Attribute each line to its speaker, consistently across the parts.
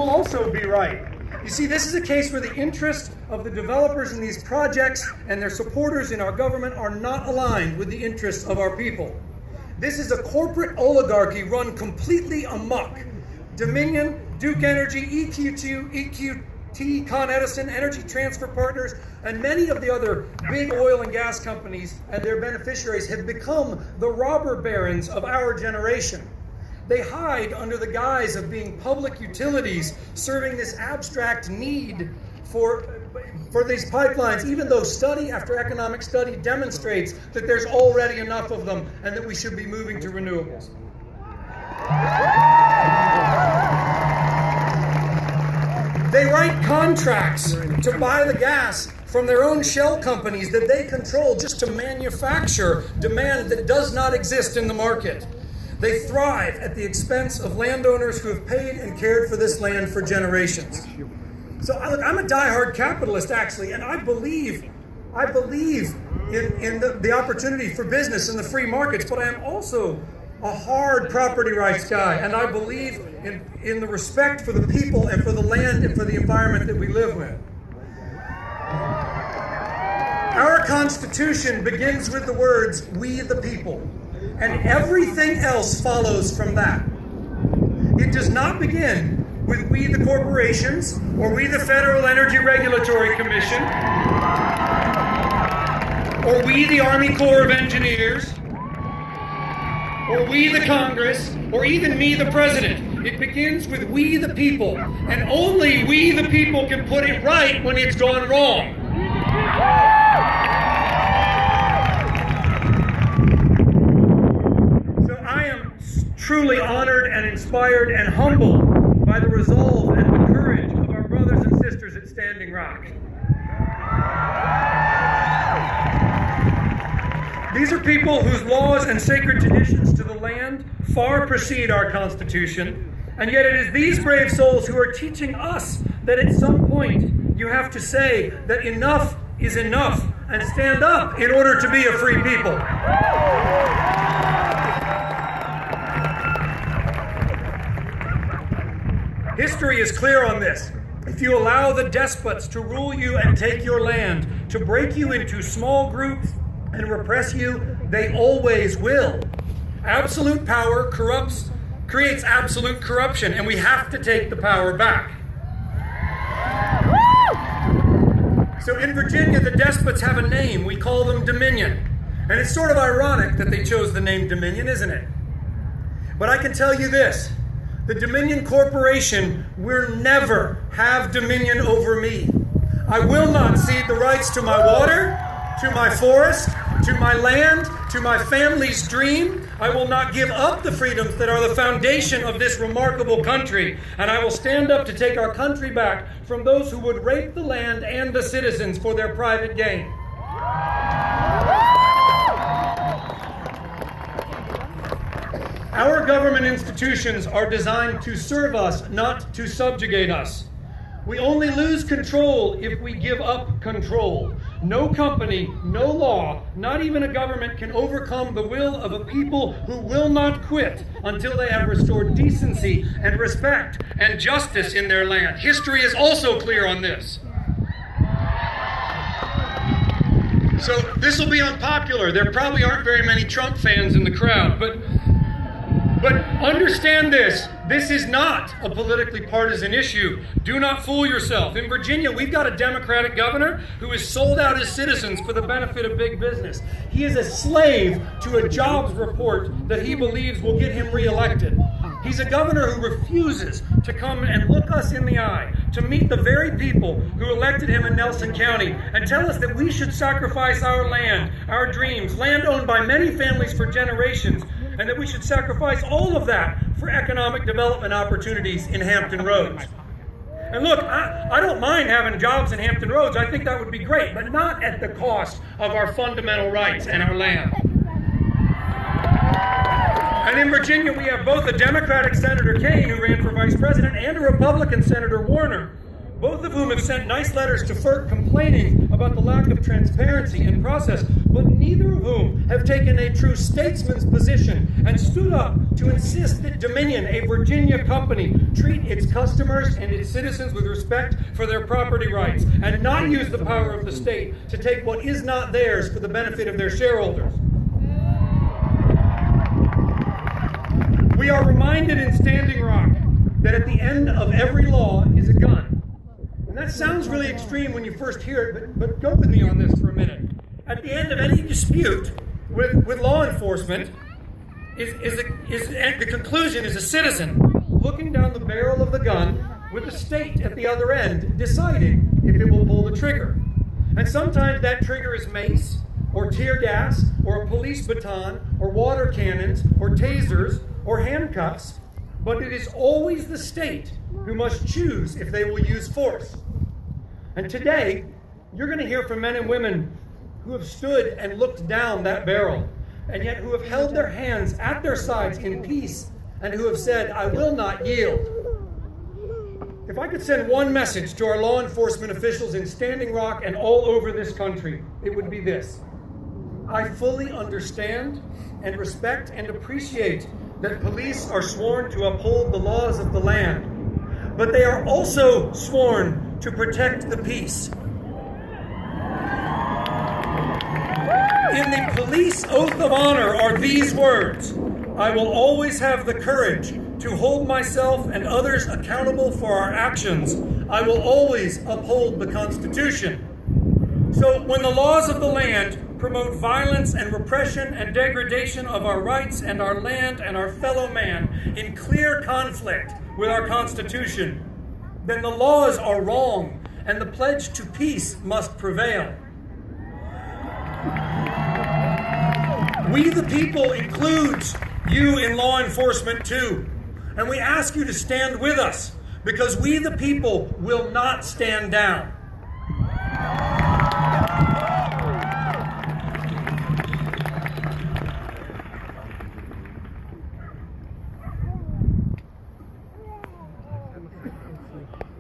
Speaker 1: will also be right. You see, this is a case where the interests of the developers in these projects and their supporters in our government are not aligned with the interests of our people. This is a corporate oligarchy run completely amok. Dominion, Duke Energy, EQT, Con Edison, Energy Transfer Partners, and many of the other big oil and gas companies and their beneficiaries have become the robber barons of our generation. They hide under the guise of being public utilities, serving this abstract need for these pipelines, even though study after economic study demonstrates that there's already enough of them and that we should be moving to renewables. They write contracts to buy the gas from their own shell companies that they control just to manufacture demand that does not exist in the market. They thrive at the expense of landowners who have paid and cared for this land for generations. So look, I'm a diehard capitalist, actually, and I believe in the opportunity for business in the free markets, but I am also a hard property rights guy, and I believe in the respect for the people and for the land and for the environment that we live with. Our Constitution begins with the words, "We the people," and everything else follows from that. It does not begin with "we the corporations," or "we the Federal Energy Regulatory Commission," or "we the Army Corps of Engineers," or "we the Congress," or even "me the President." It begins with "we the people," and only we the people can put it right when it's gone wrong. So I am truly honored and inspired and humbled by the resolve and the courage of our brothers and sisters at Standing Rock. These are people whose laws and sacred traditions to the land far precede our Constitution, and yet it is these brave souls who are teaching us that at some point you have to say that enough is enough and stand up in order to be a free people. History is clear on this. If you allow the despots to rule you and take your land, to break you into small groups and repress you, they always will. Absolute power creates absolute corruption, and we have to take the power back. So in Virginia, the despots have a name. We call them Dominion. And it's sort of ironic that they chose the name Dominion, isn't it? But I can tell you this. The Dominion Corporation will never have dominion over me. I will not cede the rights to my water, to my forest, to my land, to my family's dream. I will not give up the freedoms that are the foundation of this remarkable country. And I will stand up to take our country back from those who would rape the land and the citizens for their private gain. Our government institutions are designed to serve us, not to subjugate us. We only lose control if we give up control. No company, no law, not even a government can overcome the will of a people who will not quit until they have restored decency and respect and justice in their land. History is also clear on this. So this will be unpopular. There probably aren't very many Trump fans in the crowd, but understand this. This is not a politically partisan issue. Do not fool yourself. In Virginia, we've got a Democratic governor who has sold out his citizens for the benefit of big business. He is a slave to a jobs report that he believes will get him reelected. He's a governor who refuses to come and look us in the eye, to meet the very people who elected him in Nelson County and tell us that we should sacrifice our land, our dreams, land owned by many families for generations, and that we should sacrifice all of that for economic development opportunities in Hampton Roads. And look, I don't mind having jobs in Hampton Roads. I think that would be great, but not at the cost of our fundamental rights and our land. And in Virginia, we have both a Democratic Senator Kaine, who ran for vice president, and a Republican Senator Warner, both of whom have sent nice letters to FERC complaining about the lack of transparency and process. but neither of whom have taken a true statesman's position and stood up to insist that Dominion, a Virginia company, treat its customers and its citizens with respect for their property rights and not use the power of the state to take what is not theirs for the benefit of their shareholders. We are reminded in Standing Rock that at the end of every law is a gun. And that sounds really extreme when you first hear it, but go with me on this for a minute. At the end of any dispute with law enforcement, the conclusion is a citizen looking down the barrel of the gun with the state at the other end deciding if it will pull the trigger. And sometimes that trigger is mace, or tear gas, or a police baton, or water cannons, or tasers, or handcuffs, but it is always the state who must choose if they will use force. And today, you're going to hear from men and women who have stood and looked down that barrel, and yet who have held their hands at their sides in peace, and who have said, "I will not yield." If I could send one message to our law enforcement officials in Standing Rock and all over this country, it would be this: I fully understand and respect and appreciate that police are sworn to uphold the laws of the land, but they are also sworn to protect the peace. In the police oath of honor are these words: "I will always have the courage to hold myself and others accountable for our actions. I will always uphold the Constitution." So when the laws of the land promote violence and repression and degradation of our rights and our land and our fellow man in clear conflict with our Constitution, then the laws are wrong and the pledge to peace must prevail. We the people includes you in law enforcement too, and we ask you to stand with us because we the people will not stand down.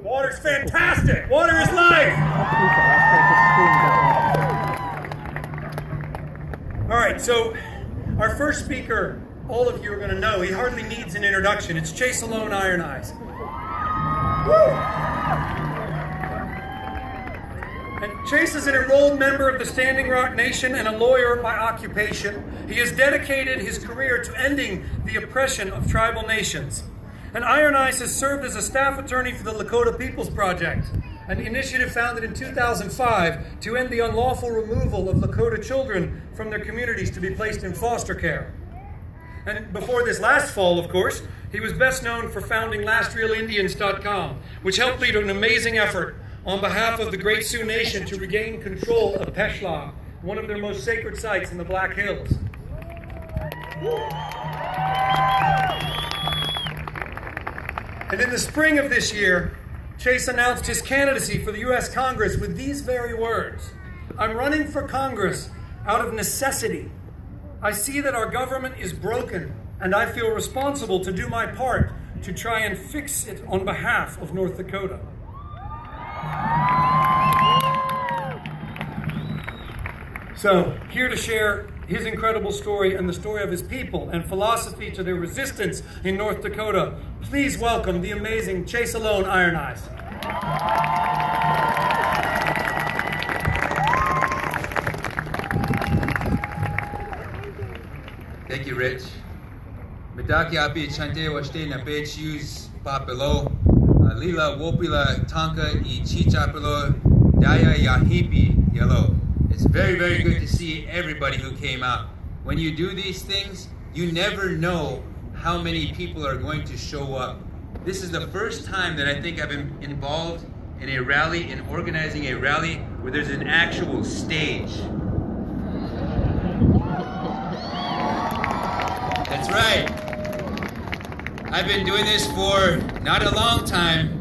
Speaker 1: Water's fantastic. Water is life. All right, so our first speaker, all of you are going to know. He hardly needs an introduction. It's Chase Alone Iron Eyes. And Chase is an enrolled member of the Standing Rock Nation and a lawyer by occupation. He has dedicated his career to ending the oppression of tribal nations. And Iron Eyes has served as a staff attorney for the Lakota People's Project, an initiative founded in 2005 to end the unlawful removal of Lakota children from their communities to be placed in foster care. And before this last fall, of course, he was best known for founding LastRealIndians.com, which helped lead an amazing effort on behalf of the Great Sioux Nation to regain control of Peshla, one of their most sacred sites in the Black Hills. And in the spring of this year, Chase announced his candidacy for the U.S. Congress with these very words: "I'm running for Congress out of necessity. I see that our government is broken, and I feel responsible to do my part to try and fix it on behalf of North Dakota." So, here to share his incredible story and the story of his people and philosophy to their resistance in North Dakota, please welcome the amazing Chase Alone Iron Eyes.
Speaker 2: Thank you, Rich. Medaki api chante washte na page use papelo lila wopila tanka I chichapelo daya yahipi yellow. It's very, very good to see everybody who came out. When you do these things, you never know how many people are going to show up. This is the first time that I think I've been involved in a rally, in organizing a rally where there's an actual stage. That's right. I've been doing this for not a long time,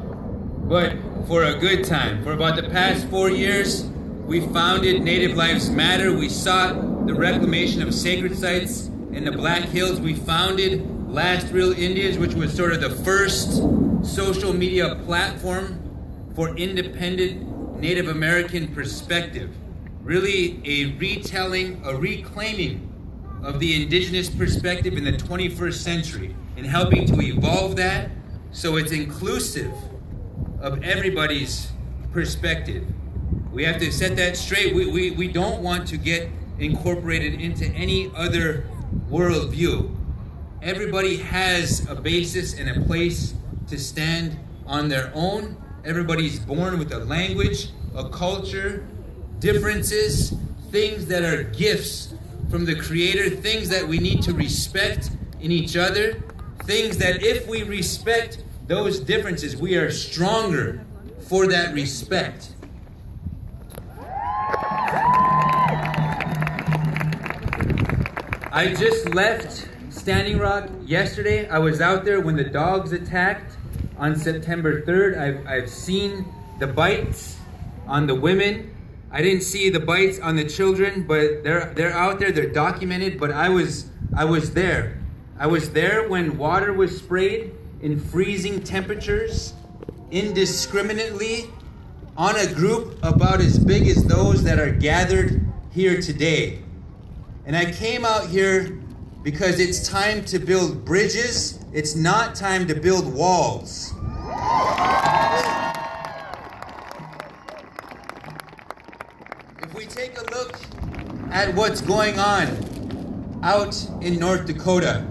Speaker 2: but for a good time. For about the past 4 years, we founded Native Lives Matter. We sought the reclamation of sacred sites in the Black Hills. We founded Last Real Indians, which was sort of the first social media platform for independent Native American perspective. really a retelling, a reclaiming of the indigenous perspective in the 21st century and helping to evolve that so it's inclusive of everybody's perspective. We have to set that straight. We don't want to get incorporated into any other worldview. Everybody has a basis and a place to stand on their own. Everybody's born with a language, a culture, differences, things that are gifts from the Creator, things that we need to respect in each other, things that if we respect those differences, we are stronger for that respect. I just left Standing Rock yesterday. I was out there when the dogs attacked on September 3rd. I've seen the bites on the women. I didn't see the bites on the children, but they're out there, they're documented, but I was there. I was there when water was sprayed in freezing temperatures indiscriminately on a group about as big as those that are gathered here today. And I came out here because it's time to build bridges. It's not time to build walls. If we take a look at what's going on out in North Dakota,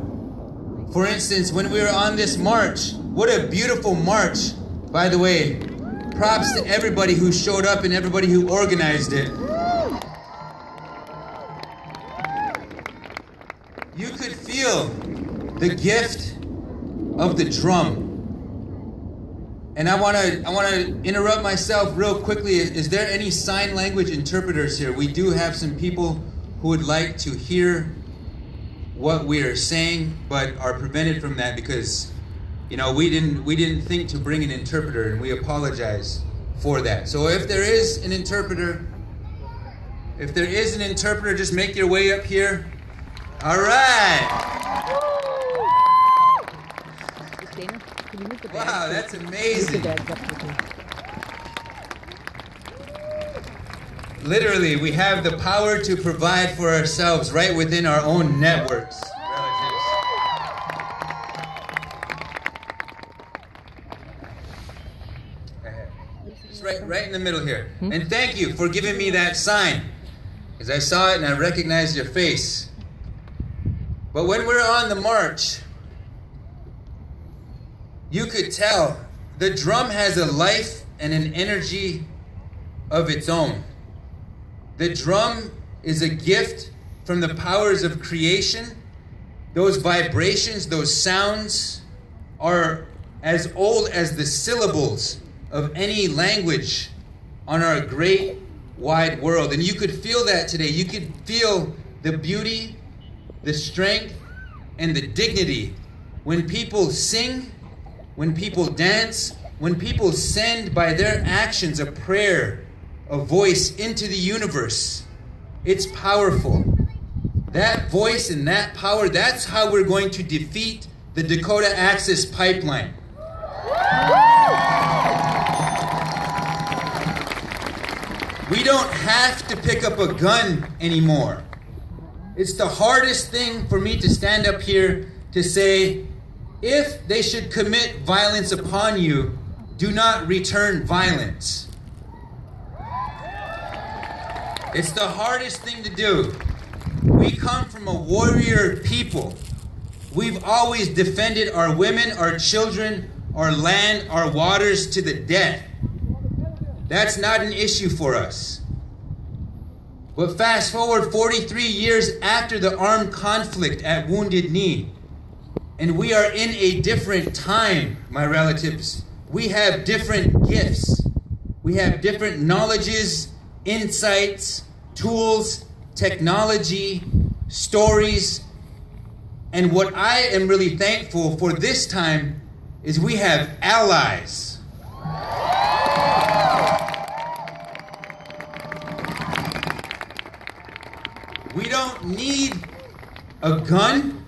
Speaker 2: for instance, when we were on this march, what a beautiful march, by the way. Props to everybody who showed up and everybody who organized it. You could feel the gift of the drum. And I want to interrupt myself real quickly. Is there any sign language interpreters here? We do have some people who would like to hear what we are saying, but are prevented from that because, you know, we didn't think to bring an interpreter, and we apologize for that. So if there is an interpreter, just make your way up here. All right. Wow, that's amazing. Literally, we have the power to provide for ourselves right within our own networks. It's right in the middle here. And thank you for giving me that sign, because I saw it and I recognized your face. But when we're on the march, you could tell the drum has a life and an energy of its own. The drum is a gift from the powers of creation. Those vibrations, those sounds are as old as the syllables of any language on our great wide world. And you could feel that today. You could feel the beauty, the strength, and the dignity when people sing, when people dance, when people send by their actions a prayer, a voice into the universe. It's powerful. That voice and that power, that's how we're going to defeat the Dakota Access Pipeline. We don't have to pick up a gun anymore. It's the hardest thing for me to stand up here to say, if they should commit violence upon you, do not return violence. It's the hardest thing to do. We come from a warrior people. We've always defended our women, our children, our land, our waters to the death. That's not an issue for us. But fast forward 43 years after the armed conflict at Wounded Knee, and we are in a different time, my relatives. We have different gifts. We have different knowledges, insights, tools, technology, stories. And what I am really thankful for this time is we have allies. We don't need a gun.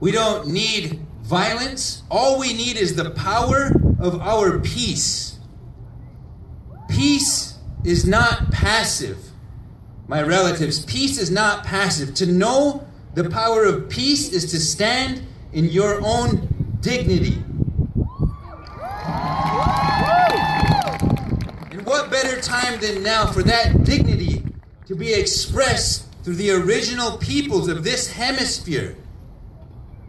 Speaker 2: We don't need violence. All we need is the power of our peace. Peace is not passive. My relatives, peace is not passive. To know the power of peace is to stand in your own dignity. And what better time than now for that dignity to be expressed through the original peoples of this hemisphere,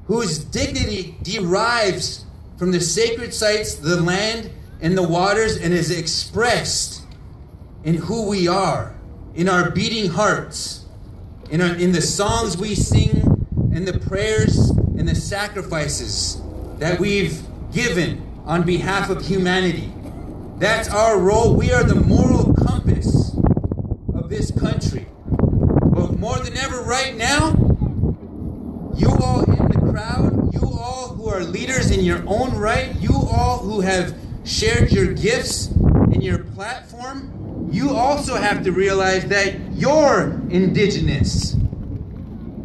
Speaker 2: whose dignity derives from the sacred sites, the land, and the waters, and is expressed in who we are, in our beating hearts, in the songs we sing, and the prayers and the sacrifices that we've given on behalf of humanity. That's our role. We are the moral compass of this country. But more than ever right now, you all in the crowd, you all who are leaders in your own right, you all who have shared your gifts and your platform, you also have to realize that you're indigenous.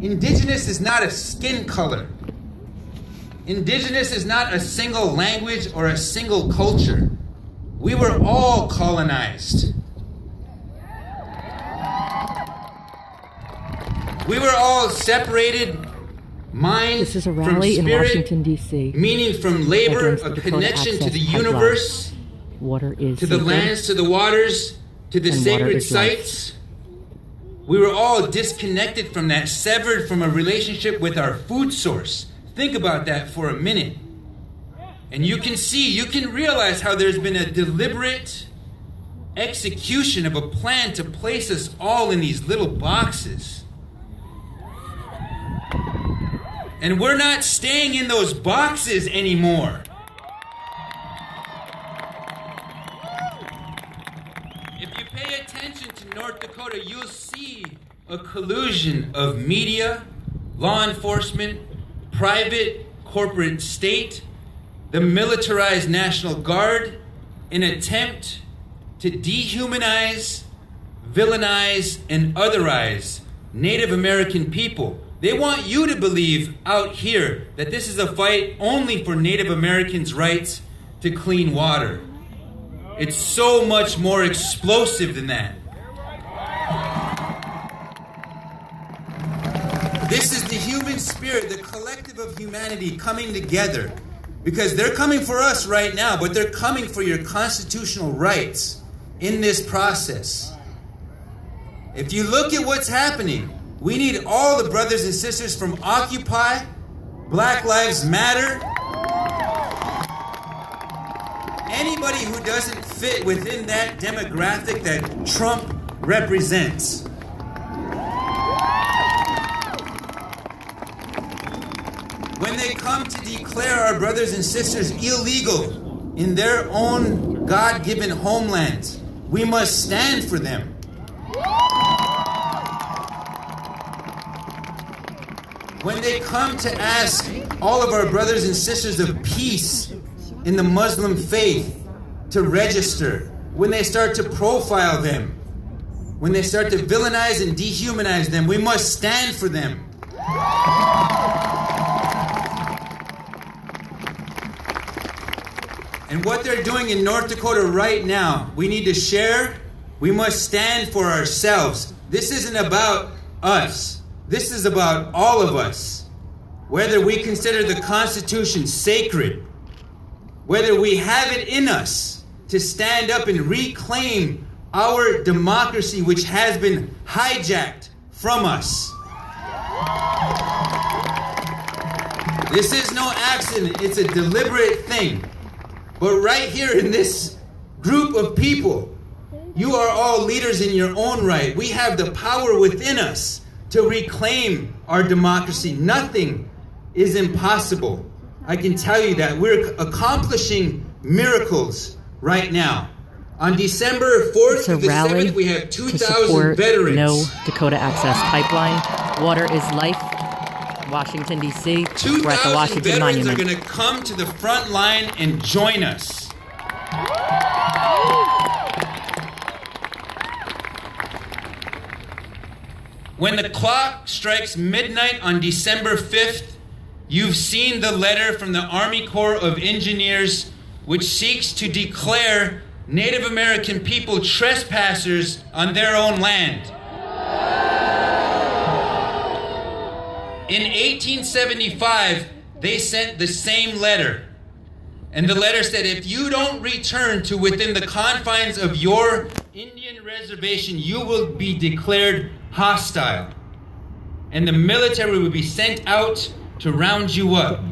Speaker 2: Indigenous is not a skin color. Indigenous is not a single language or a single culture. We were all colonized. We were all separated, mind
Speaker 3: This is a rally
Speaker 2: from
Speaker 3: in
Speaker 2: spirit,
Speaker 3: Washington, D.C.
Speaker 2: meaning from labor,
Speaker 3: against the
Speaker 2: a
Speaker 3: Dakota
Speaker 2: connection to
Speaker 3: Access
Speaker 2: the
Speaker 3: Pipeline.
Speaker 2: universe,
Speaker 3: Water is
Speaker 2: to the
Speaker 3: sacred.
Speaker 2: lands, to the waters, to the
Speaker 3: And water
Speaker 2: sacred
Speaker 3: is life.
Speaker 2: sites. We were all disconnected from that, severed from a relationship with our food source. Think about that for a minute. And you can see, you can realize how there's been a deliberate execution of a plan to place us all in these little boxes. And we're not staying in those boxes anymore. If you pay attention to North Dakota, you'll see a collusion of media, law enforcement, private, corporate, state, the militarized National Guard, in an attempt to dehumanize, villainize, and otherize Native American people. They want you to believe out here that this is a fight only for Native Americans' rights to clean water. It's so much more explosive than that. This is the human spirit, the collective of humanity coming together. Because they're coming for us right now, but they're coming for your constitutional rights in this process. If you look at what's happening, we need all the brothers and sisters from Occupy, Black Lives Matter, anybody who doesn't fit within that demographic that Trump represents. When they come to declare our brothers and sisters illegal in their own God-given homelands, we must stand for them. When they come to ask all of our brothers and sisters of peace in the Muslim faith to register, when they start to profile them, when they start to villainize and dehumanize them, we must stand for them. And what they're doing in North Dakota right now, we need to share. We must stand for ourselves. This isn't about us. This is about all of us. Whether we consider the Constitution sacred, whether we have it in us to stand up and reclaim our democracy, which has been hijacked from us. This is no accident. It's a deliberate thing. But right here in this group of people, you are all leaders in your own right. We have the power within us to reclaim our democracy. Nothing is impossible. I can tell you that. We're accomplishing miracles right now. On December 4th
Speaker 3: It's a
Speaker 2: to the
Speaker 3: rally
Speaker 2: 7th, we have
Speaker 3: to
Speaker 2: 2,000
Speaker 3: support
Speaker 2: veterans.
Speaker 3: No Dakota Access Pipeline. Water is life. Washington, D.C. We're at the
Speaker 2: 2,000
Speaker 3: Washington
Speaker 2: veterans
Speaker 3: Monument.
Speaker 2: are going to come to the front line and join us. When the clock strikes midnight on December 5th, you've seen the letter from the Army Corps of Engineers, which seeks to declare Native American people trespassers on their own land. In 1875, they sent the same letter. And the letter said, if you don't return to within the confines of your Indian reservation, you will be declared hostile. And the military will be sent out to round you up.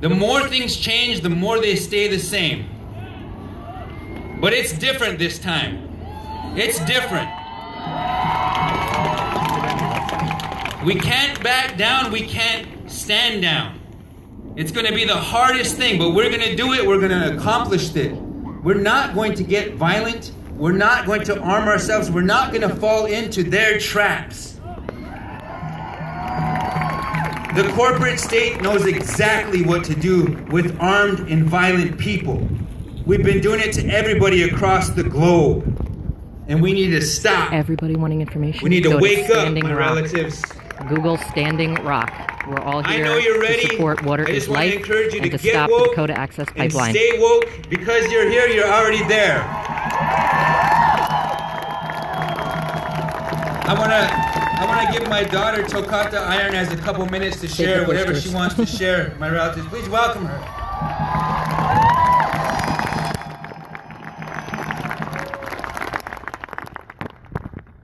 Speaker 2: The more things change, the more they stay the same. But it's different this time. It's different. We can't back down, we can't stand down. It's going to be the hardest thing, but we're going to do it, we're going to accomplish it. We're not going to get violent, we're not going to arm ourselves, we're not going to fall into their traps. The corporate state knows exactly what to do with armed and violent people. We've been doing it to everybody across the globe. And we need to stop.
Speaker 3: Everybody wanting information.
Speaker 2: We need to wake up, my relatives.
Speaker 3: Google Standing Rock. We're all here
Speaker 2: ready.
Speaker 3: to support Water is Life and to stop the Dakota Access Pipeline.
Speaker 2: And stay woke. Because you're here, you're already there. I want to give my daughter Tokata Iron has a couple minutes to share whatever she wants to share. My relatives, please welcome her.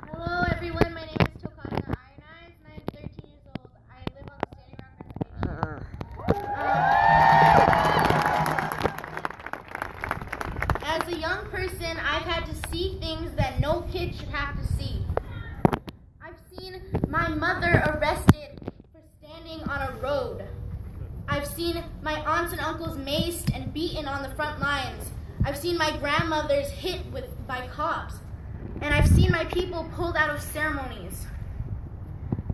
Speaker 4: Hello everyone, my name is Tokata Iron Eyes and I'm 13 years old. I live on the Standing Rock Reservation. As a young person, I've had to see things that no kid should have to see. I've seen my mother arrested for standing on a road. I've seen my aunts and uncles maced and beaten on the front lines. I've seen my grandmothers hit by cops. And I've seen my people pulled out of ceremonies.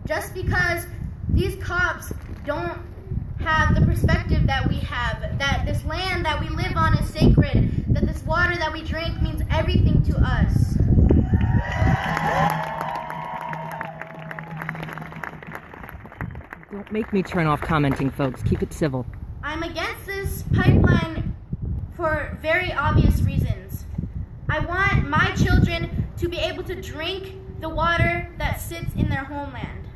Speaker 4: Just because these cops don't have the perspective that we have, that this land that we live on is sacred, that this water that we drink means everything to us.
Speaker 3: Don't make me turn off commenting, folks. Keep it civil.
Speaker 4: I'm against this pipeline for very obvious reasons. I want my children to be able to drink the water that sits in their homeland.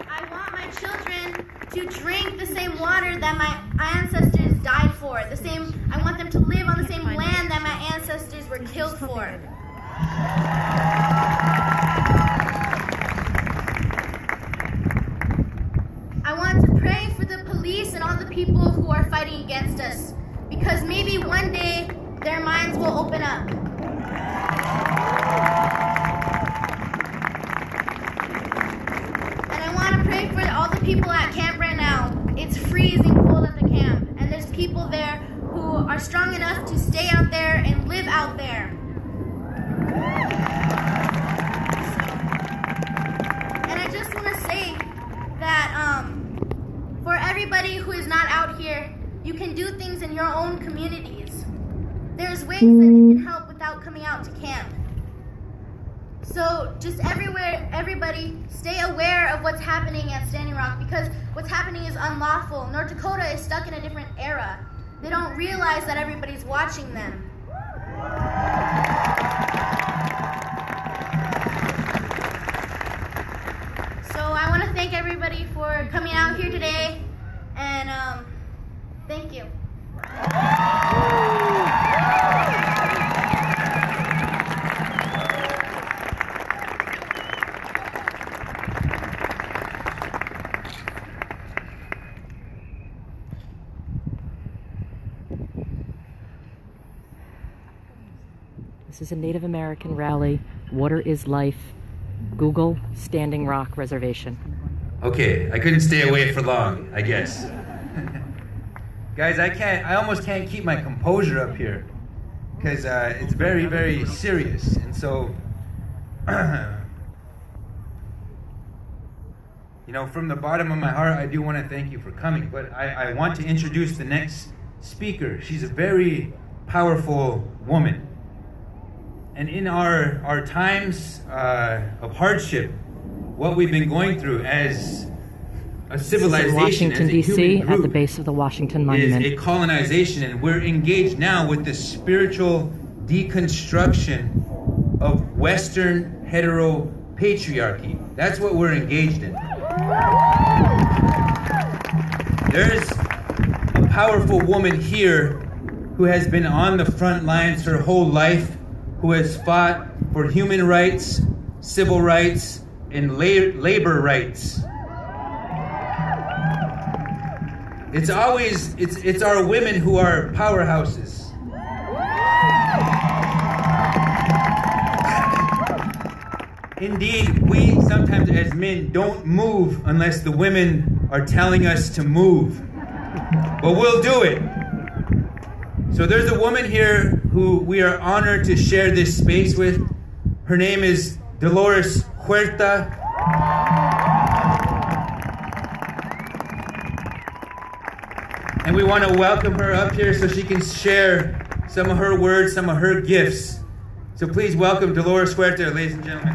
Speaker 4: I want my children to drink the same water that my ancestors died for. I want them to live on the same land that my ancestors were killed for. I want to pray for the police and all the people who are fighting against us, because maybe one day their minds will open up. And I want to pray for all the people at camp right now. It's freezing cold at the camp, and there's people there who are strong enough to stay out there and live out there. And I just want to say that for everybody who is not out here, you can do things in your own communities. There's ways that you can help without coming out to camp. So just everybody stay aware of what's happening at Standing Rock, because what's happening is unlawful. North Dakota is stuck in a different era. They don't realize that everybody's watching them. So I want to thank everybody for coming out here today, and thank you.
Speaker 3: This is a Native American rally. Water is Life. Google Standing Rock Reservation.
Speaker 2: Okay, I couldn't stay away for long, I guess. Guys, I almost can't keep my composure up here, because it's very, very serious. And so, from the bottom of my heart, I do want to thank you for coming. But I want to introduce the next speaker. She's a very powerful woman. And in our times of hardship, what we've been going through as a
Speaker 3: This is in
Speaker 2: civilization,
Speaker 3: Washington,
Speaker 2: as a
Speaker 3: D.C.,
Speaker 2: human
Speaker 3: at the
Speaker 2: group,
Speaker 3: base of the Washington
Speaker 2: is
Speaker 3: Monument.
Speaker 2: a colonization, and we're engaged now with the spiritual deconstruction of Western heteropatriarchy. That's what we're engaged in. There's a powerful woman here who has been on the front lines her whole life, who has fought for human rights, civil rights, and labor rights. It's our women who are powerhouses. Indeed, we sometimes as men don't move unless the women are telling us to move. But we'll do it. So there's a woman here who we are honored to share this space with. Her name is Dolores Huerta. And we want to welcome her up here so she can share some of her words, some of her gifts. So please welcome Dolores Huerta, ladies and gentlemen.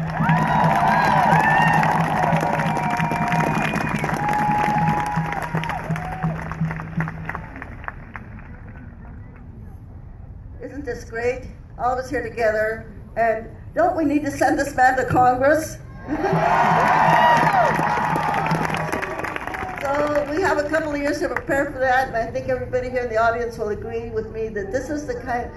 Speaker 5: Isn't this great? All of us here together. And don't we need to send this man to Congress? So we have a couple of years to prepare for that, and I think everybody here in the audience will agree with me that this is the kind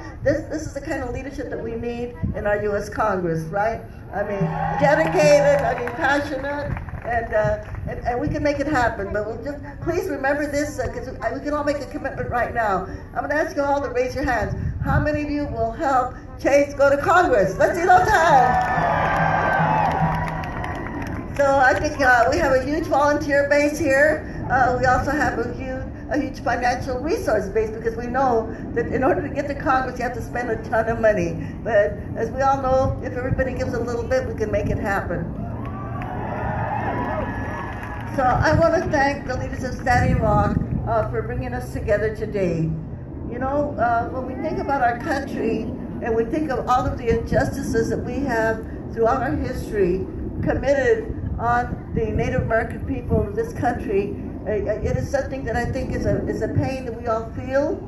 Speaker 5: of leadership that we need in our U.S. Congress, right? I mean, dedicated, passionate, and we can make it happen. But we'll just please remember this, because we can all make a commitment right now. I'm going to ask you all to raise your hands. How many of you will help Chase go to Congress? Let's see those hands. So I think we have a huge volunteer base here. We also have a huge financial resource base, because we know that in order to get to Congress, you have to spend a ton of money. But as we all know, if everybody gives a little bit, we can make it happen. So I want to thank the leaders of Standing Rock for bringing us together today. You know, when we think about our country and we think of all of the injustices that we have throughout our history committed on the Native American people of this country, it is something that I think is a pain that we all feel,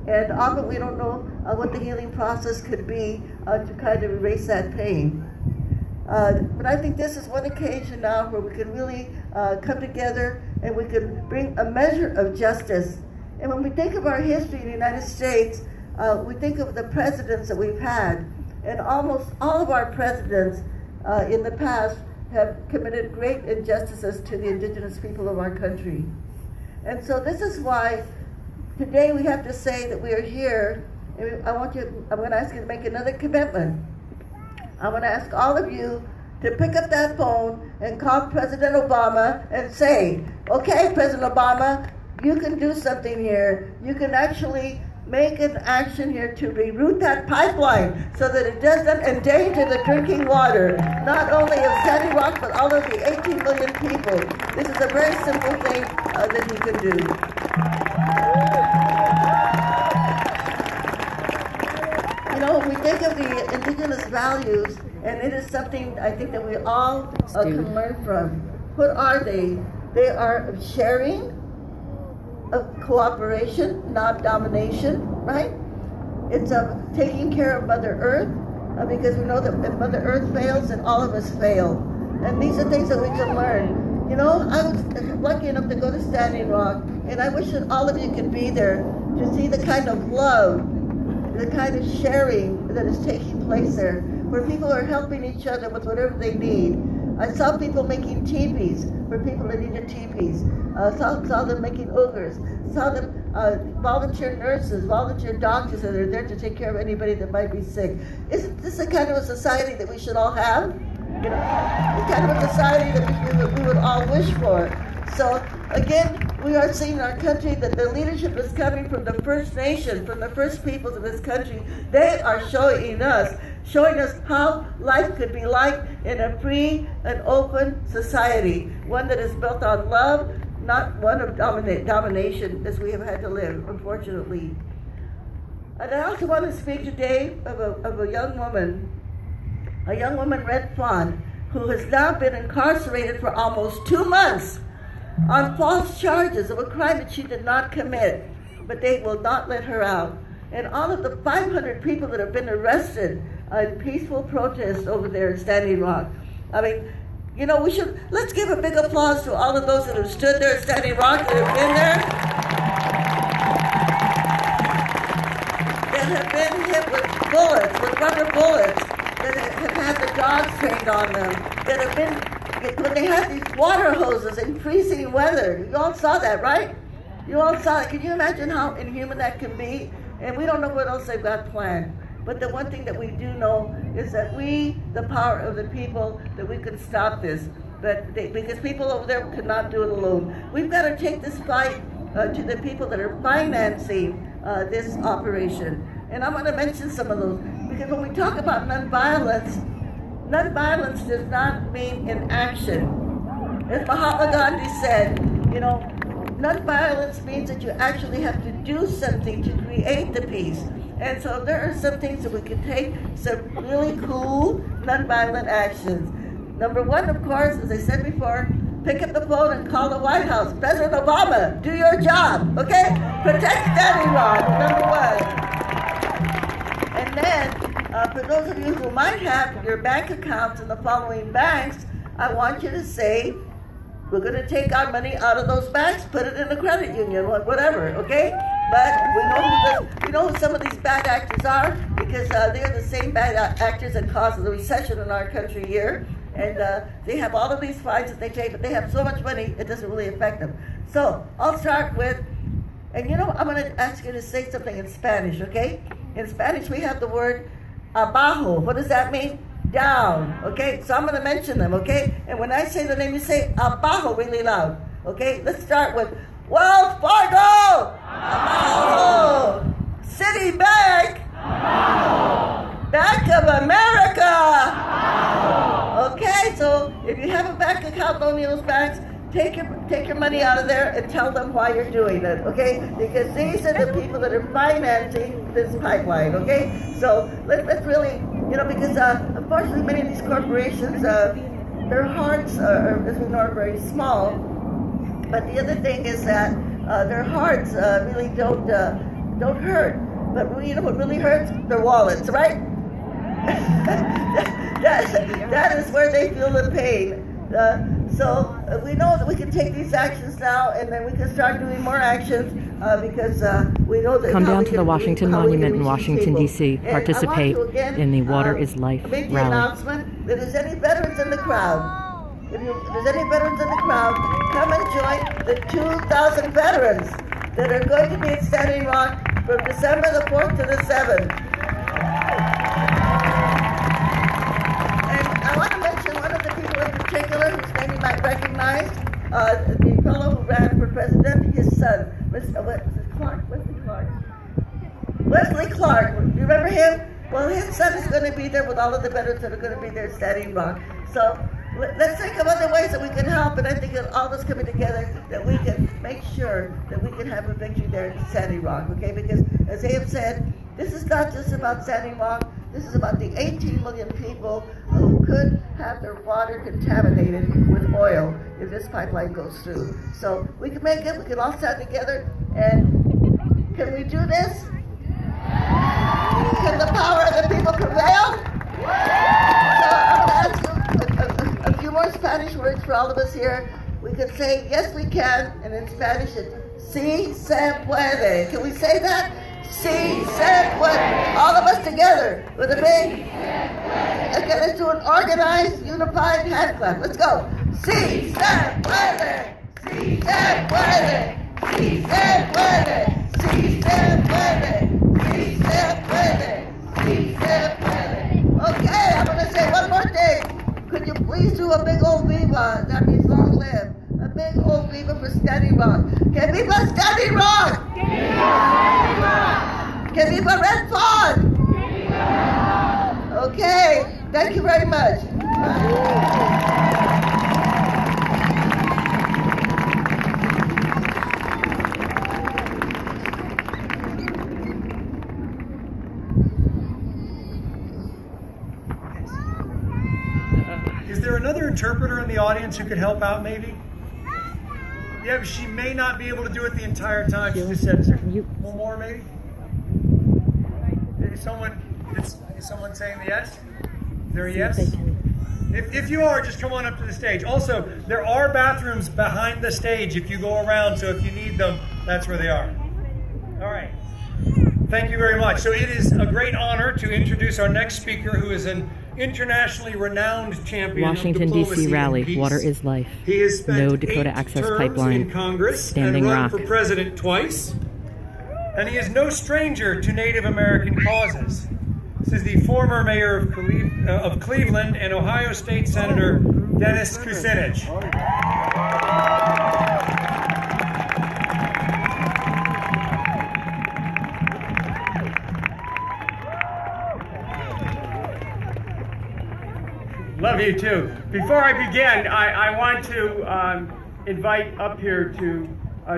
Speaker 5: and often we don't know what the healing process could be to kind of erase that pain. But I think this is one occasion now where we can really come together and we can bring a measure of justice. And when we think of our history in the United States, we think of the presidents that we've had, and almost all of our presidents in the past have committed great injustices to the indigenous people of our country. And so this is why today we have to say that we are here, and I'm going to ask you to make another commitment. I'm going to ask all of you to pick up that phone and call President Obama and say, okay, President Obama, you can do something here. You can actually make an action here to reroute that pipeline so that it doesn't endanger the drinking water, not only of Standing Rock, but all of the 18 million people. This is a very simple thing that he can do. You know, when we think of the indigenous values, and it is something I think that we all can learn from. What are they? They are of sharing, of cooperation, not domination, right? It's of taking care of Mother Earth, because we know that if Mother Earth fails, then all of us fail. And these are things that we can learn. You know, I was lucky enough to go to Standing Rock, and I wish that all of you could be there to see the kind of love, the kind of sharing that is taking place there, where people are helping each other with whatever they need. I saw people making teepees for people that needed teepees. Saw them making ogres. Saw them volunteer nurses, volunteer doctors that are there to take care of anybody that might be sick. Isn't this the kind of a society that we should all have? You know, the kind of a society that we would all wish for. So again, we are seeing in our country that the leadership is coming from the First Nation, from the first peoples of this country. They are showing us how life could be like in a free and open society, one that is built on love, not one of domination as we have had to live, unfortunately. And I also want to speak today of a young woman, Red Fawn, who has now been incarcerated for almost 2 months on false charges of a crime that she did not commit, but they will not let her out. And all of the 500 people that have been arrested in peaceful protest over there in Standing Rock. I mean, you know, let's give a big applause to all of those that have stood there at Standing Rock, that have been there, that have been hit with bullets, with rubber bullets, that have had the dogs trained on them, that have been, when they have these water hoses in freezing weather. You all saw that, right? You all saw it. Can you imagine how inhuman that can be? And we don't know what else they've got planned. But the one thing that we do know is that we, the power of the people, that we can stop this. Because people over there could not do it alone. We've got to take this fight to the people that are financing this operation. And I'm going to mention some of those. Because when we talk about nonviolence, nonviolence does not mean inaction. As Mahatma Gandhi said, you know, nonviolence means that you actually have to do something to create the peace. And so there are some things that we can take, some really cool nonviolent actions. Number one, of course, as I said before, pick up the phone and call the White House. President Obama, do your job, okay? Protect Standing Rock, number one. And then, for those of you who might have your bank accounts in the following banks, I want you to say, we're going to take our money out of those banks, put it in a credit union, whatever, okay? But we know who some of these bad actors are, because they're the same bad actors that caused the recession in our country here. And they have all of these fines that they pay, but they have so much money, it doesn't really affect them. So I'll start with, and you know, I'm going to ask you to say something in Spanish, okay? In Spanish, we have the word abajo. What does that mean? Down, okay? So I'm going to mention them, okay? And when I say the name, you say abajo really loud, okay? Let's start with Wells Fargo! Abajo! Citibank! Abajo! Bank of America! Abajo! Okay, so if you have a bank account on any of those banks, take your money out of there and tell them why you're doing it, okay? Because these are the people that are financing this pipeline, okay? So let's really, you know, because unfortunately many of these corporations, their hearts are, as we know, are very small. But the other thing is that their hearts really don't hurt. But you know what really hurts? Their wallets, right? that is where they feel the pain. So we know that we can take these actions now, and then we can start doing more actions because we know that.
Speaker 3: Come down to the Washington Monument in Washington, D.C. Participate in the Water is Life
Speaker 5: make the
Speaker 3: rally.
Speaker 5: announcement that if there's any veterans in the crowd, if there's any veterans in the crowd, come and join the 2,000 veterans that are going to be at Standing Rock from December the 4th to the 7th. And I want to mention one of the people in particular whose name you might recognize, the fellow who ran for president, his son, Wesley Clark. Do you remember him? Well, his son is going to be there with all of the veterans that are going to be there at Standing Rock. So let's think of other ways that we can help, and I think that all of us coming together, that we can make sure that we can have a victory there at Standing Rock, okay? Because, as they have said, this is not just about Standing Rock, this is about the 18 million people who could have their water contaminated with oil if this pipeline goes through. So we can make it, we can all stand together, and can we do this? Can the power of the people prevail? So I'm going to ask you a few more Spanish words for all of us here. We can say, yes, we can, and in Spanish it's, sí se puede. Can we say that? Sí se puede. All of us together with a big, okay, let's do an organized, unified hand clap. Let's go. Sí se puede. Sí se puede. Sí se puede. Sí se puede. Sí se puede. Sí se puede. Okay, I'm going to say one more thing. Could you please do a big old viva? That means long live. A big old viva for Standing Rock. Que viva Standing Rock! Que viva Red Fawn! Okay, thank you very much.
Speaker 1: Is there another interpreter in the audience who could help out, maybe? Yeah, but she may not be able to do it the entire time. She just said, one more maybe? Is someone saying the yes? Is there a yes? If you are, just come on up to the stage. Also, there are bathrooms behind the stage if you go around, so if you need them, that's where they are. All right. Thank you very much. So it is a great honor to introduce our next speaker, who is an internationally renowned champion
Speaker 3: Washington,
Speaker 1: of diplomacy
Speaker 3: D.C. rally,
Speaker 1: and peace.
Speaker 3: Water is Life.
Speaker 1: He has spent
Speaker 3: No Dakota
Speaker 1: 8
Speaker 3: Access
Speaker 1: terms
Speaker 3: Pipeline,
Speaker 1: in Congress
Speaker 3: Standing
Speaker 1: and run
Speaker 3: Rock.
Speaker 1: for president twice. And he is no stranger to Native American causes. This is the former mayor of Cleveland and Ohio State Senator Dennis Kucinich.
Speaker 6: Love you too. Before I begin, I want to invite up here to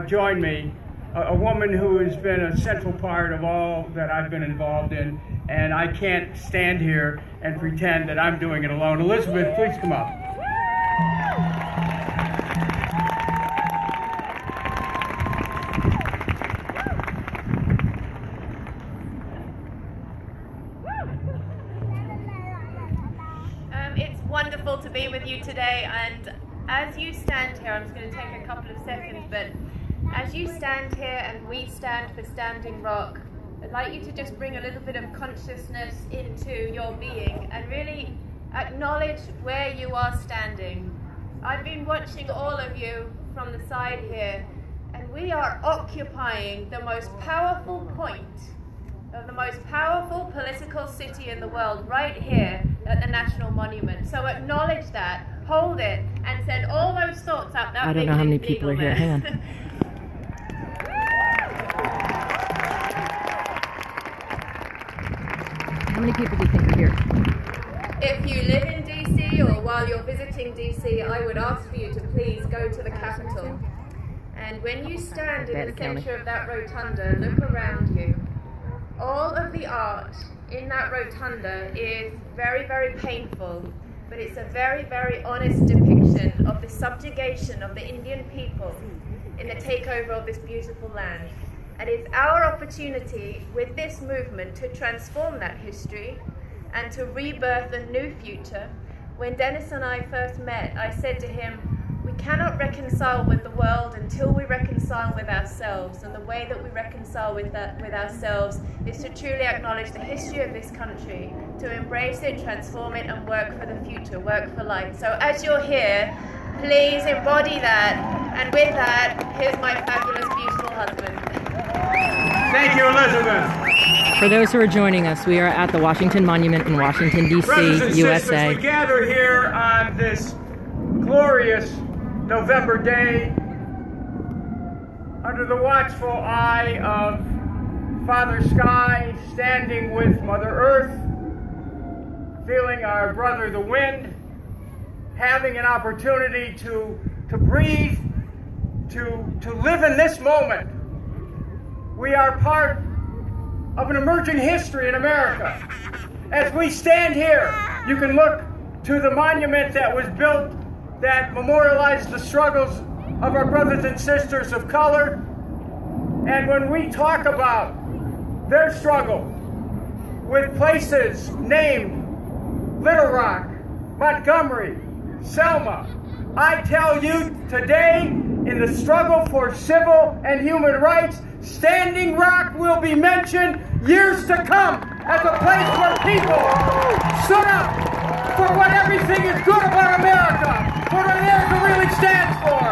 Speaker 6: join me a woman who has been a central part of all that I've been involved in, and I can't stand here and pretend that I'm doing it alone. Elizabeth, please come up.
Speaker 7: It's wonderful to be with you today, and as you stand here, I'm just going to take a couple of seconds, but as you stand here and we stand for Standing Rock, I'd like you to just bring a little bit of consciousness into your being and really acknowledge where you are standing. I've been watching all of you from the side here, and we are occupying the most powerful point of the most powerful political city in the world right here at the National Monument. So acknowledge that, hold it, and send all those thoughts out that
Speaker 3: I don't know how many people are here. Hang on. How many people do you think are here?
Speaker 7: If you live in DC or while you're visiting DC, I would ask for you to please go to the Capitol. And when you stand in the center of that rotunda, look around you. All of the art in that rotunda is very, very painful, but it's a very, very honest depiction of the subjugation of the Indian people in the takeover of this beautiful land. And it's our opportunity with this movement to transform that history and to rebirth a new future. When Dennis and I first met, I said to him, we cannot reconcile with the world until we reconcile with ourselves, and the way that we reconcile with ourselves is to truly acknowledge the history of this country, to embrace it, transform it, and work for the future, work for life. So as you're here, please embody that, and with that, here's my fabulous, beautiful husband.
Speaker 6: Thank you, Elizabeth.
Speaker 3: For those who are joining us, we are at the Washington Monument in Washington, D.C.,
Speaker 6: Brothers and
Speaker 3: USA.
Speaker 6: sisters, we gather here on this glorious November day under the watchful eye of Father Sky, standing with Mother Earth, feeling our brother the wind, having an opportunity to breathe, to live in this moment. We are part of an emerging history in America. As we stand here, you can look to the monument that was built that memorialized the struggles of our brothers and sisters of color. And when we talk about their struggle with places named Little Rock, Montgomery, Selma, I tell you today, in the struggle for civil and human rights, Standing Rock will be mentioned years to come as a place where people stood up for what everything is good about America, what America really stands for.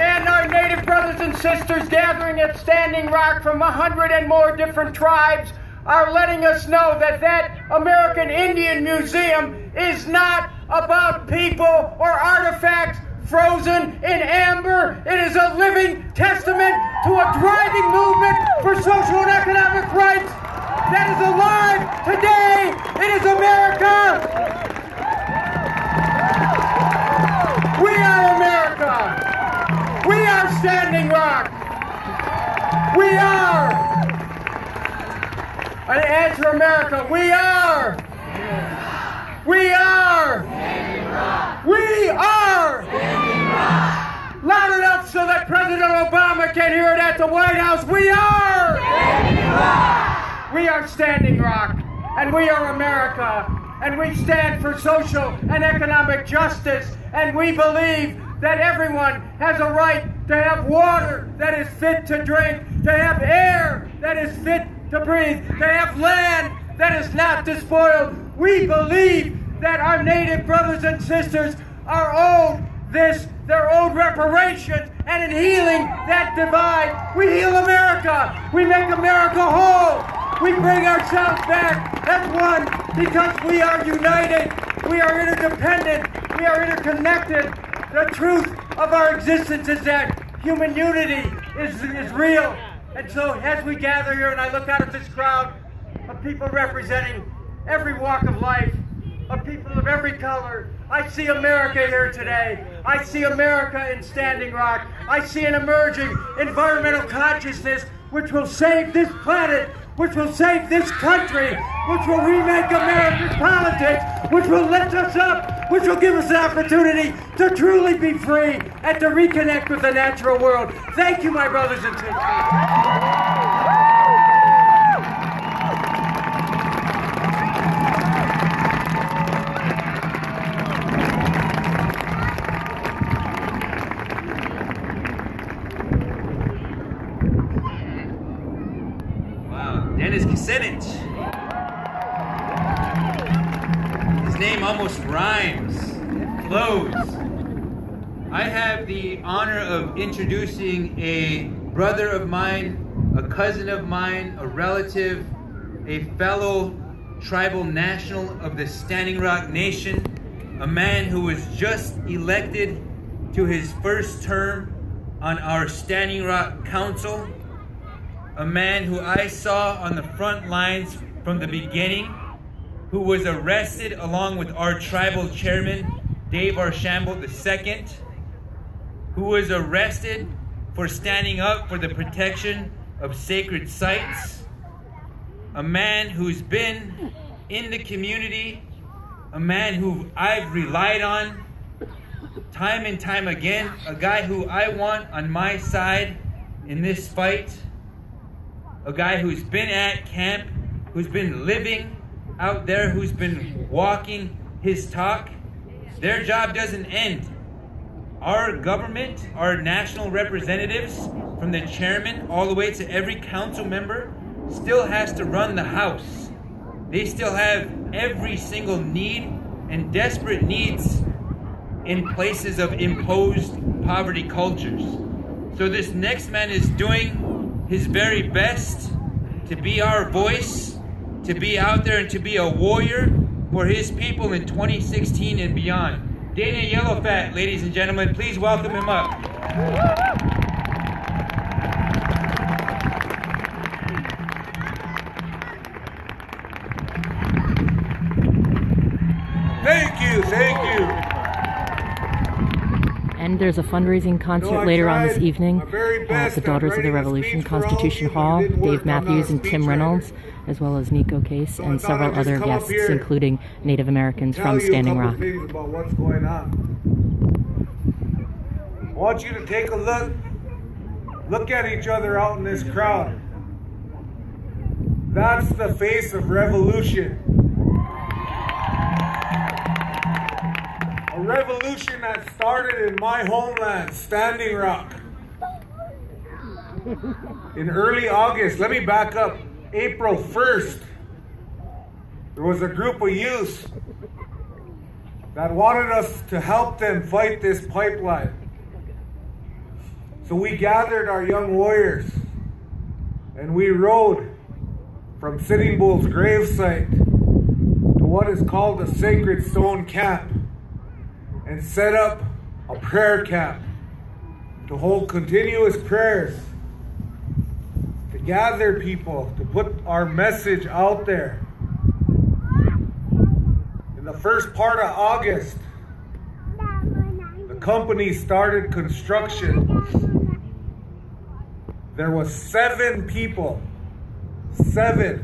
Speaker 6: And our Native brothers and sisters gathering at Standing Rock from 100 and more different tribes are letting us know that that American Indian Museum is not about people or artifacts frozen in amber. It is a living testament to a driving movement for social and economic rights that is alive today. It is America. We are America. We are Standing Rock. We are an answer America. We are We are! We are! Loud enough so that President Obama can hear it at the White House. We are! We are Standing Rock, and we are America, and we stand for social and economic justice, and we believe that everyone has a right to have water that is fit to drink, to have air that is fit to breathe, to have land that is not despoiled. We believe that our Native brothers and sisters are owed this, they're owed reparations, and in healing that divide, we heal America. We make America whole. We bring ourselves back as one because we are united. We are interdependent. We are interconnected. The truth of our existence is that human unity is real. And so as we gather here and I look out at this crowd of people representing every walk of life, of people of every color, I see America here today. I see America in Standing Rock. I see an emerging environmental consciousness which will save this planet, which will save this country, which will remake America's politics, which will lift us up, which will give us an opportunity to truly be free and to reconnect with the natural world. Thank you, my brothers and sisters.
Speaker 2: His name almost rhymes, it flows. I have the honor of introducing a brother of mine, a cousin of mine, a relative, a fellow tribal national of the Standing Rock Nation, a man who was just elected to his first term on our Standing Rock Council, a man who I saw on the front lines from the beginning, who was arrested along with our tribal chairman, Dave Archambault II, who was arrested for standing up for the protection of sacred sites, a man who's been in the community, a man who I've relied on time and time again, a guy who I want on my side in this fight, a guy who's been at camp, who's been living out there, who's been walking his talk. Their job doesn't end. Our government, our national representatives, from the chairman all the way to every council member, still has to run the House. They still have every single need and desperate needs in places of imposed poverty cultures. So this next man is doing his very best to be our voice, to be out there and to be a warrior for his people in 2016 and beyond. Dana Yellowfat, ladies and gentlemen, please welcome him up.
Speaker 8: Thank you, thank you.
Speaker 3: And there's a fundraising concert later on this evening at the Daughters of the Revolution Constitution Hall. Dave Matthews and Tim Reynolds, as well as Nico Case and several other guests, including Native Americans from Standing Rock.
Speaker 8: About what's going on. I want you to take a look at each other out in this crowd. That's the face of revolution. A revolution that started in my homeland, Standing Rock. In early August, let me back up, April 1st, there was a group of youth that wanted us to help them fight this pipeline. So we gathered our young warriors and we rode from Sitting Bull's gravesite to what is called the Sacred Stone Camp and set up a prayer camp to hold continuous prayers, to gather people, to put our message out there. In the first part of August, the company started construction. There was 7 people, 7,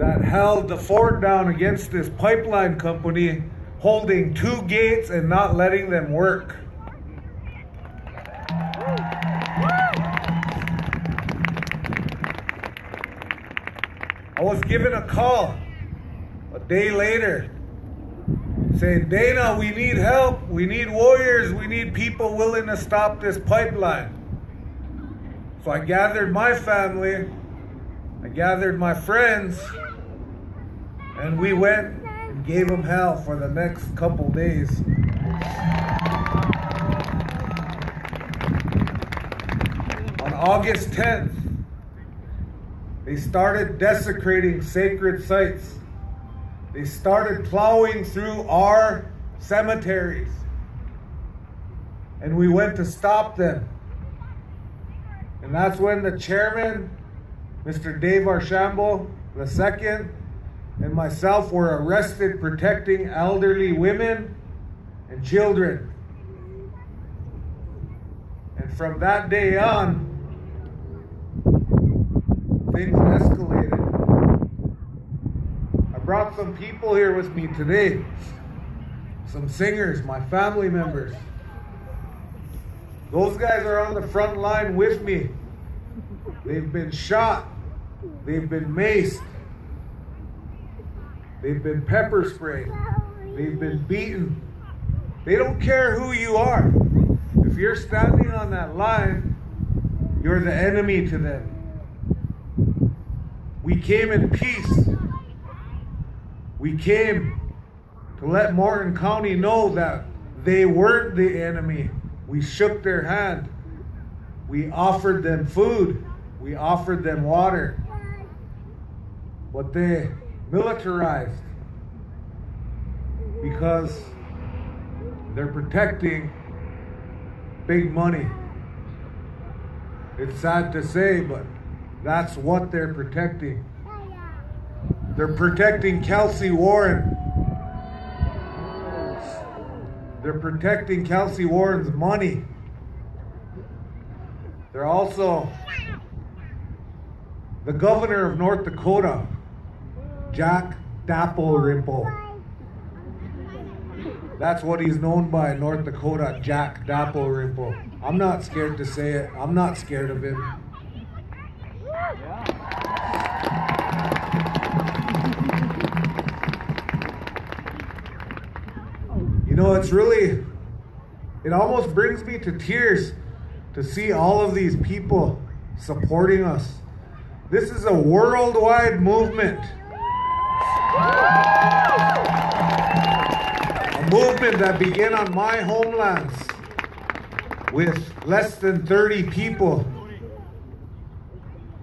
Speaker 8: that held the fort down against this pipeline company, holding 2 gates and not letting them work. I was given a call a day later saying, Dana, we need help. We need warriors. We need people willing to stop this pipeline. So I gathered my family, I gathered my friends, and we went and gave them hell for the next couple days. On August 10th, they started desecrating sacred sites. They started plowing through our cemeteries. And we went to stop them. And that's when the chairman, Mr. Dave Archambault II, and myself were arrested protecting elderly women and children. And from that day on, things escalated. I brought some people here with me today, some singers, my family members. Those guys are on the front line with me. They've been shot. They've been maced. They've been pepper sprayed. They've been beaten. They don't care who you are. If you're standing on that line, you're the enemy to them. We came in peace. We came to let Morton County know that they weren't the enemy. We shook their hand. We offered them food. We offered them water. But they militarized because they're protecting big money. It's sad to say, but that's what they're protecting. They're protecting Kelsey Warren. They're protecting Kelsey Warren's money. They're also the governor of North Dakota, Jack Dalrymple. That's what he's known by, North Dakota, Jack Dalrymple. I'm not scared to say it. I'm not scared of him. You know, it almost brings me to tears to see all of these people supporting us. This is a worldwide movement. A movement that began on my homelands with less than 30 people.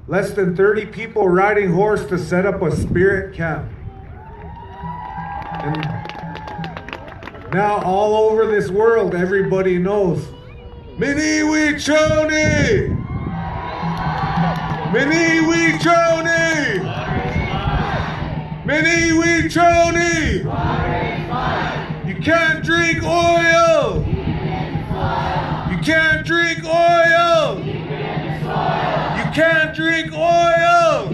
Speaker 8: Less than 30 people riding horse to set up a spirit camp. And now all over this world, everybody knows. Miniwichoni! Miniwichoni! Miniwichoni! You can't drink oil! You can't drink oil! You can't drink oil!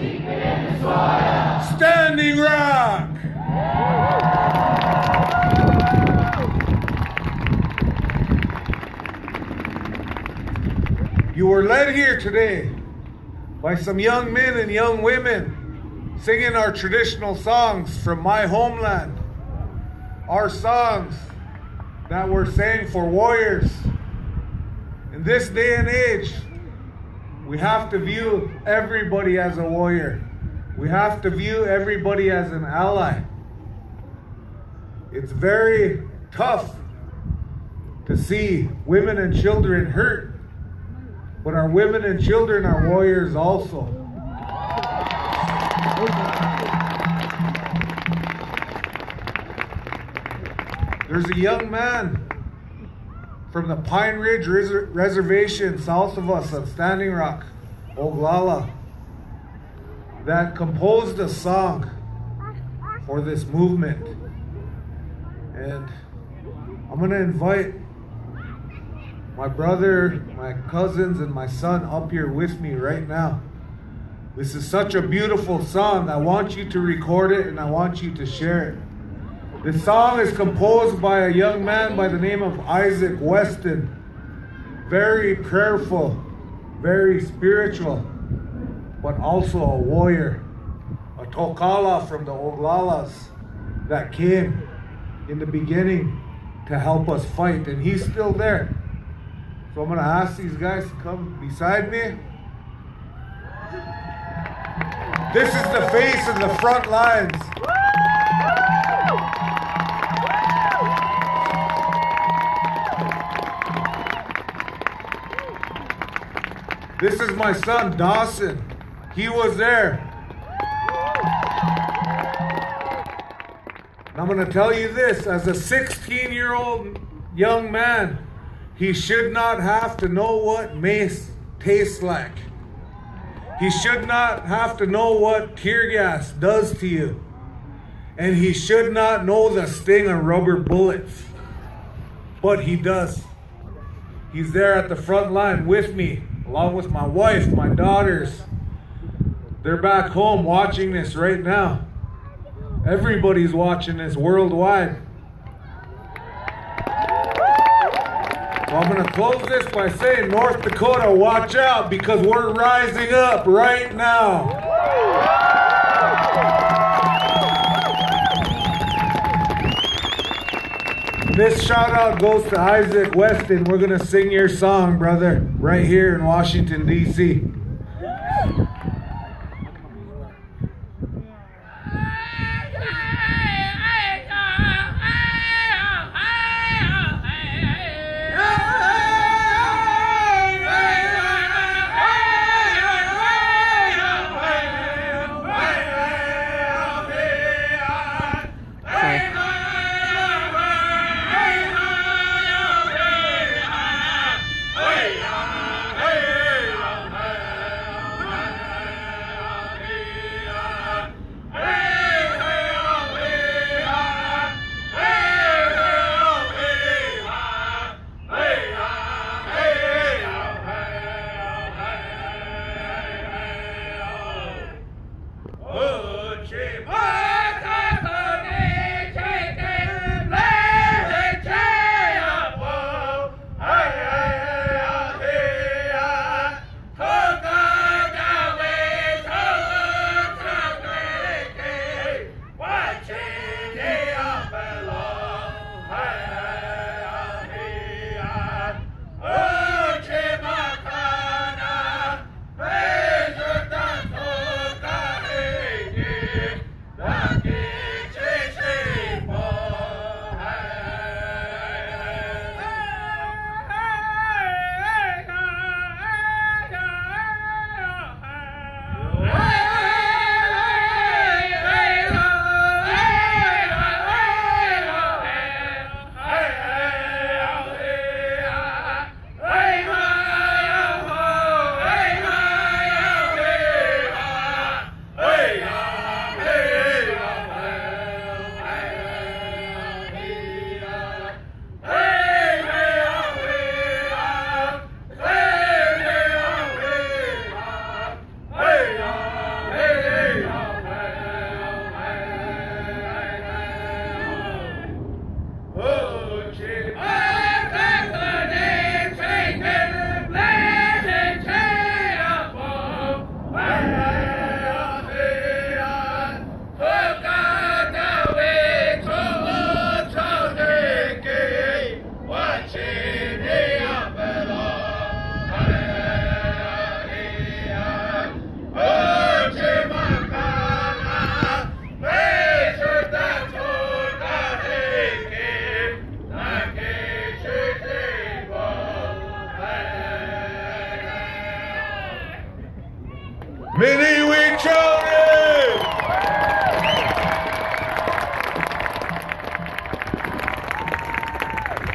Speaker 8: Standing Rock! You were led here today by some young men and young women singing our traditional songs from my homeland. Our songs that were sang for warriors. In this day and age, we have to view everybody as a warrior. We have to view everybody as an ally. It's very tough to see women and children hurt, but our women and children are warriors also. There's a young man from the Pine Ridge Reservation south of us on Standing Rock, Oglala, that composed a song for this movement. And I'm going to invite my brother, my cousins, and my son up here with me right now. This is such a beautiful song. I want you to record it and I want you to share it. This song is composed by a young man by the name of Isaac Weston. Very prayerful, very spiritual, but also a warrior. A Tokala from the Oglalas that came in the beginning to help us fight, and he's still there. So I'm going to ask these guys to come beside me. This is the face and the front lines. This is my son, Dawson. He was there. And I'm going to tell you this, as a 16-year-old young man, he should not have to know what mace tastes like. He should not have to know what tear gas does to you. And he should not know the sting of rubber bullets. But he does. He's there at the front line with me, along with my wife, my daughters. They're back home watching this right now. Everybody's watching this worldwide. So I'm going to close this by saying, North Dakota, watch out, because we're rising up right now. This shout out goes to Isaac Weston. We're going to sing your song, brother, right here in Washington, D.C.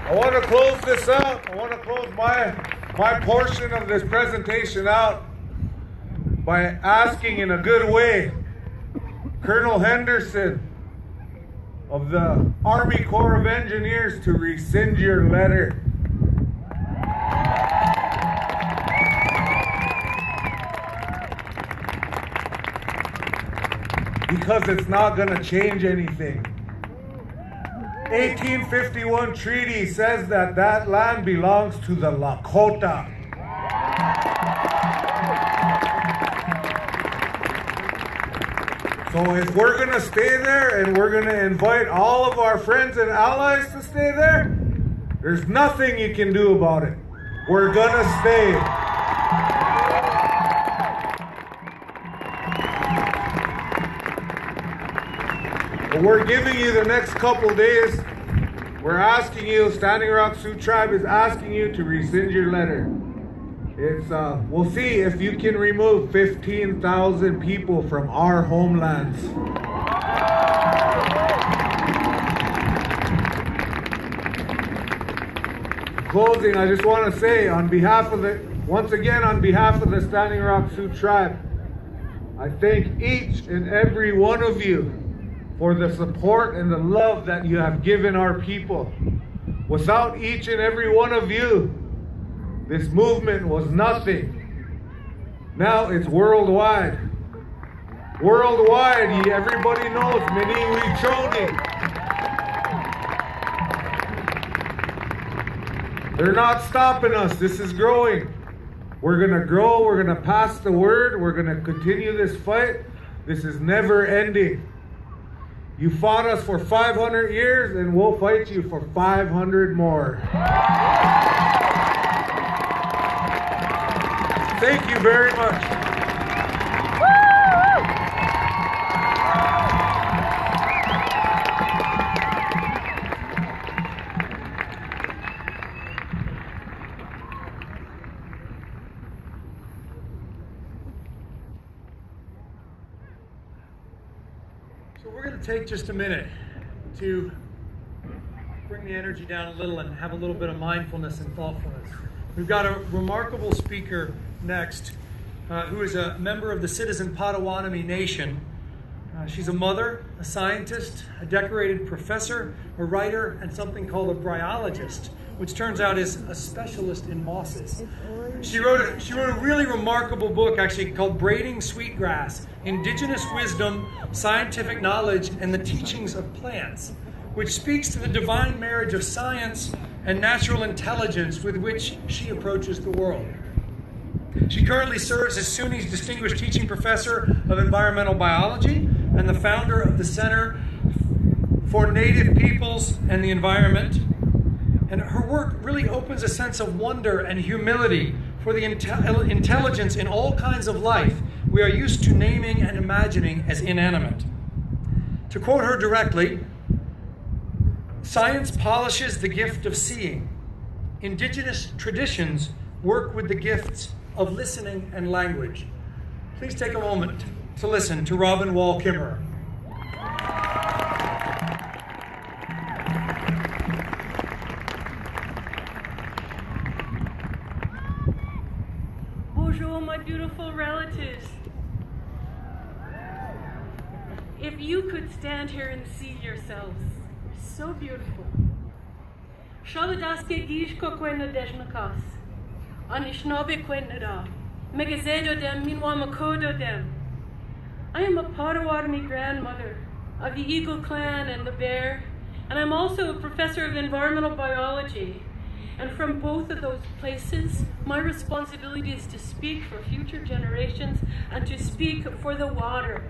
Speaker 8: I want to close this out. I want to close my portion of this presentation out by asking in a good way Colonel Henderson of the Army Corps of Engineers to rescind your letter. because it's not going to change anything. 1851 treaty says that that land belongs to the Lakota. So if we're going to stay there and we're going to invite all of our friends and allies to stay there, there's nothing you can do about it. We're going to stay. But we're giving you the next couple days. We're asking you, Standing Rock Sioux Tribe is asking you to rescind your letter. We'll see if you can remove 15,000 people from our homelands. In closing, I just want to say once again on behalf of the Standing Rock Sioux Tribe, I thank each and every one of you for the support and the love that you have given our people. Without each and every one of you, this movement was nothing. Now it's worldwide. Worldwide, everybody knows Mini Wichoni. They're not stopping us. This is growing. We're going to grow. We're going to pass the word. We're going to continue this fight. This is never ending. You fought us for 500 years, and we'll fight you for 500 more. Thank you very much.
Speaker 1: So we're going to take just a minute to bring the energy down a little and have a little bit of mindfulness and thoughtfulness. We've got a remarkable speaker next, who is a member of the Citizen Potawatomi Nation. She's a mother, a scientist, a decorated professor, a writer, and something called a bryologist, which turns out is a specialist in mosses. She wrote a really remarkable book, actually, called Braiding Sweetgrass: Indigenous Wisdom, Scientific Knowledge, and the Teachings of Plants, which speaks to the divine marriage of science and natural intelligence with which she approaches the world. She currently serves as SUNY's Distinguished Teaching Professor of Environmental Biology and the founder of the Center for Native Peoples and the Environment. And her work really opens a sense of wonder and humility for the intelligence in all kinds of life we are used to naming and imagining as inanimate. To quote her directly, "Science polishes the gift of seeing. Indigenous traditions work with the gifts of listening and language." Please take a moment to listen to Robin Wall Kimmerer.
Speaker 9: Bonjour, my beautiful relatives. If you could stand here and see yourselves, you're so beautiful. Shaladaske gishko kwena dejnakas. Anishnobe kwena Megazedo dem minwa makodo dem. I am a Potawatomi grandmother of the Eagle Clan and the Bear, and I'm also a professor of environmental biology. And from both of those places, my responsibility is to speak for future generations and to speak for the water.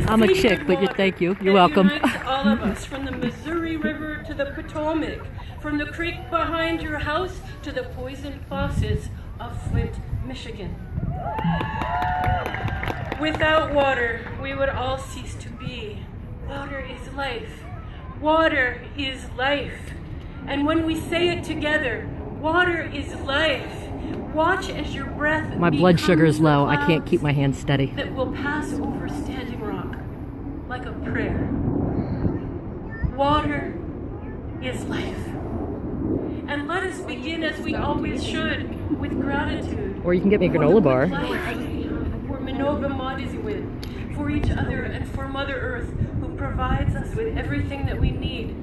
Speaker 3: I'm a chick, but thank you. You're welcome.
Speaker 9: All of us, from the Missouri River to the Potomac, from the creek behind your house to the poisoned faucets of Flint, Michigan. Without water, we would all cease to be. Water is life. Water is life. And when we say it together, water is life, watch as your breath
Speaker 3: My blood sugar is low. I can't keep my hands steady.
Speaker 9: That will pass over Standing Rock like a prayer. Water is life. And let us begin as we always should, with gratitude.
Speaker 3: Or you can get me a granola bar.
Speaker 9: For each other and for Mother Earth, who provides us with everything that we need,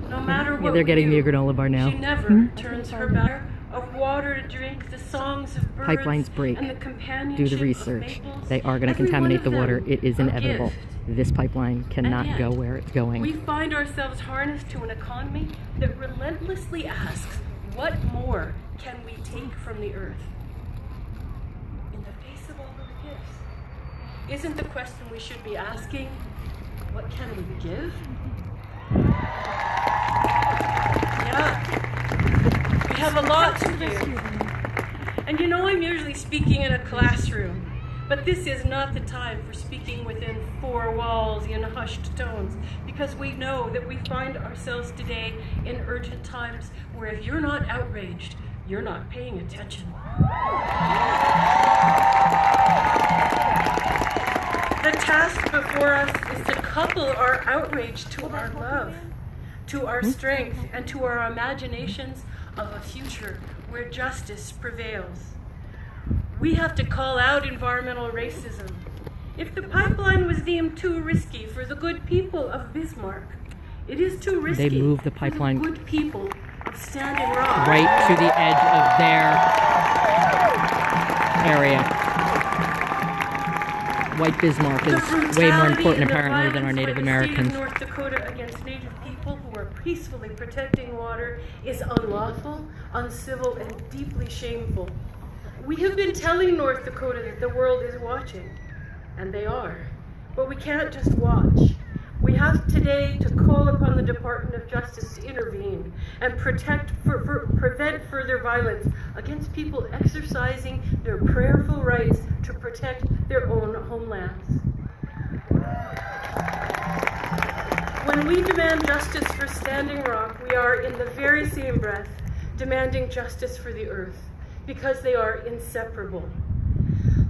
Speaker 9: no matter what.
Speaker 3: Yeah, they're getting me a granola bar now.
Speaker 9: She never turns her back of water to drink, the songs of birds,
Speaker 3: Pipelines break.
Speaker 9: and the companionship
Speaker 3: Do the
Speaker 9: of
Speaker 3: research.
Speaker 9: maples.
Speaker 3: They are going to
Speaker 9: Every
Speaker 3: contaminate
Speaker 9: one
Speaker 3: the
Speaker 9: of
Speaker 3: water.
Speaker 9: them
Speaker 3: It is
Speaker 9: a
Speaker 3: inevitable.
Speaker 9: gift.
Speaker 3: This pipeline cannot
Speaker 9: And yet,
Speaker 3: go where it's going.
Speaker 9: We find ourselves harnessed to an economy that relentlessly asks, what more can we take from the earth? In the face of all of the gifts, isn't the question we should be asking, what can we give? Yeah, we have a lot to give. And you know, I'm usually speaking in a classroom, but this is not the time for speaking within four walls in hushed tones, because we know that we find ourselves today in urgent times where if you're not outraged, you're not paying attention. The task before us is to couple our outrage to our love, to our strength, and to our imaginations of a future where justice prevails. We have to call out environmental racism. If the pipeline was deemed too risky for the good people of Bismarck, it is too risky
Speaker 3: They moved the pipeline
Speaker 9: for the good people of Standing Rock.
Speaker 3: right to the edge of their area. White Bismarck is way more important apparently than our Native Americans.
Speaker 9: The North Dakota against Native people who are peacefully protecting water is unlawful, uncivil, and deeply shameful. We have been telling North Dakota that the world is watching, and they are. But we can't just watch. We have today to call upon the Department of Justice to intervene and prevent further violence against people exercising their prayerful rights to protect their own homelands. When we demand justice for Standing Rock, we are in the very same breath demanding justice for the earth, because they are inseparable.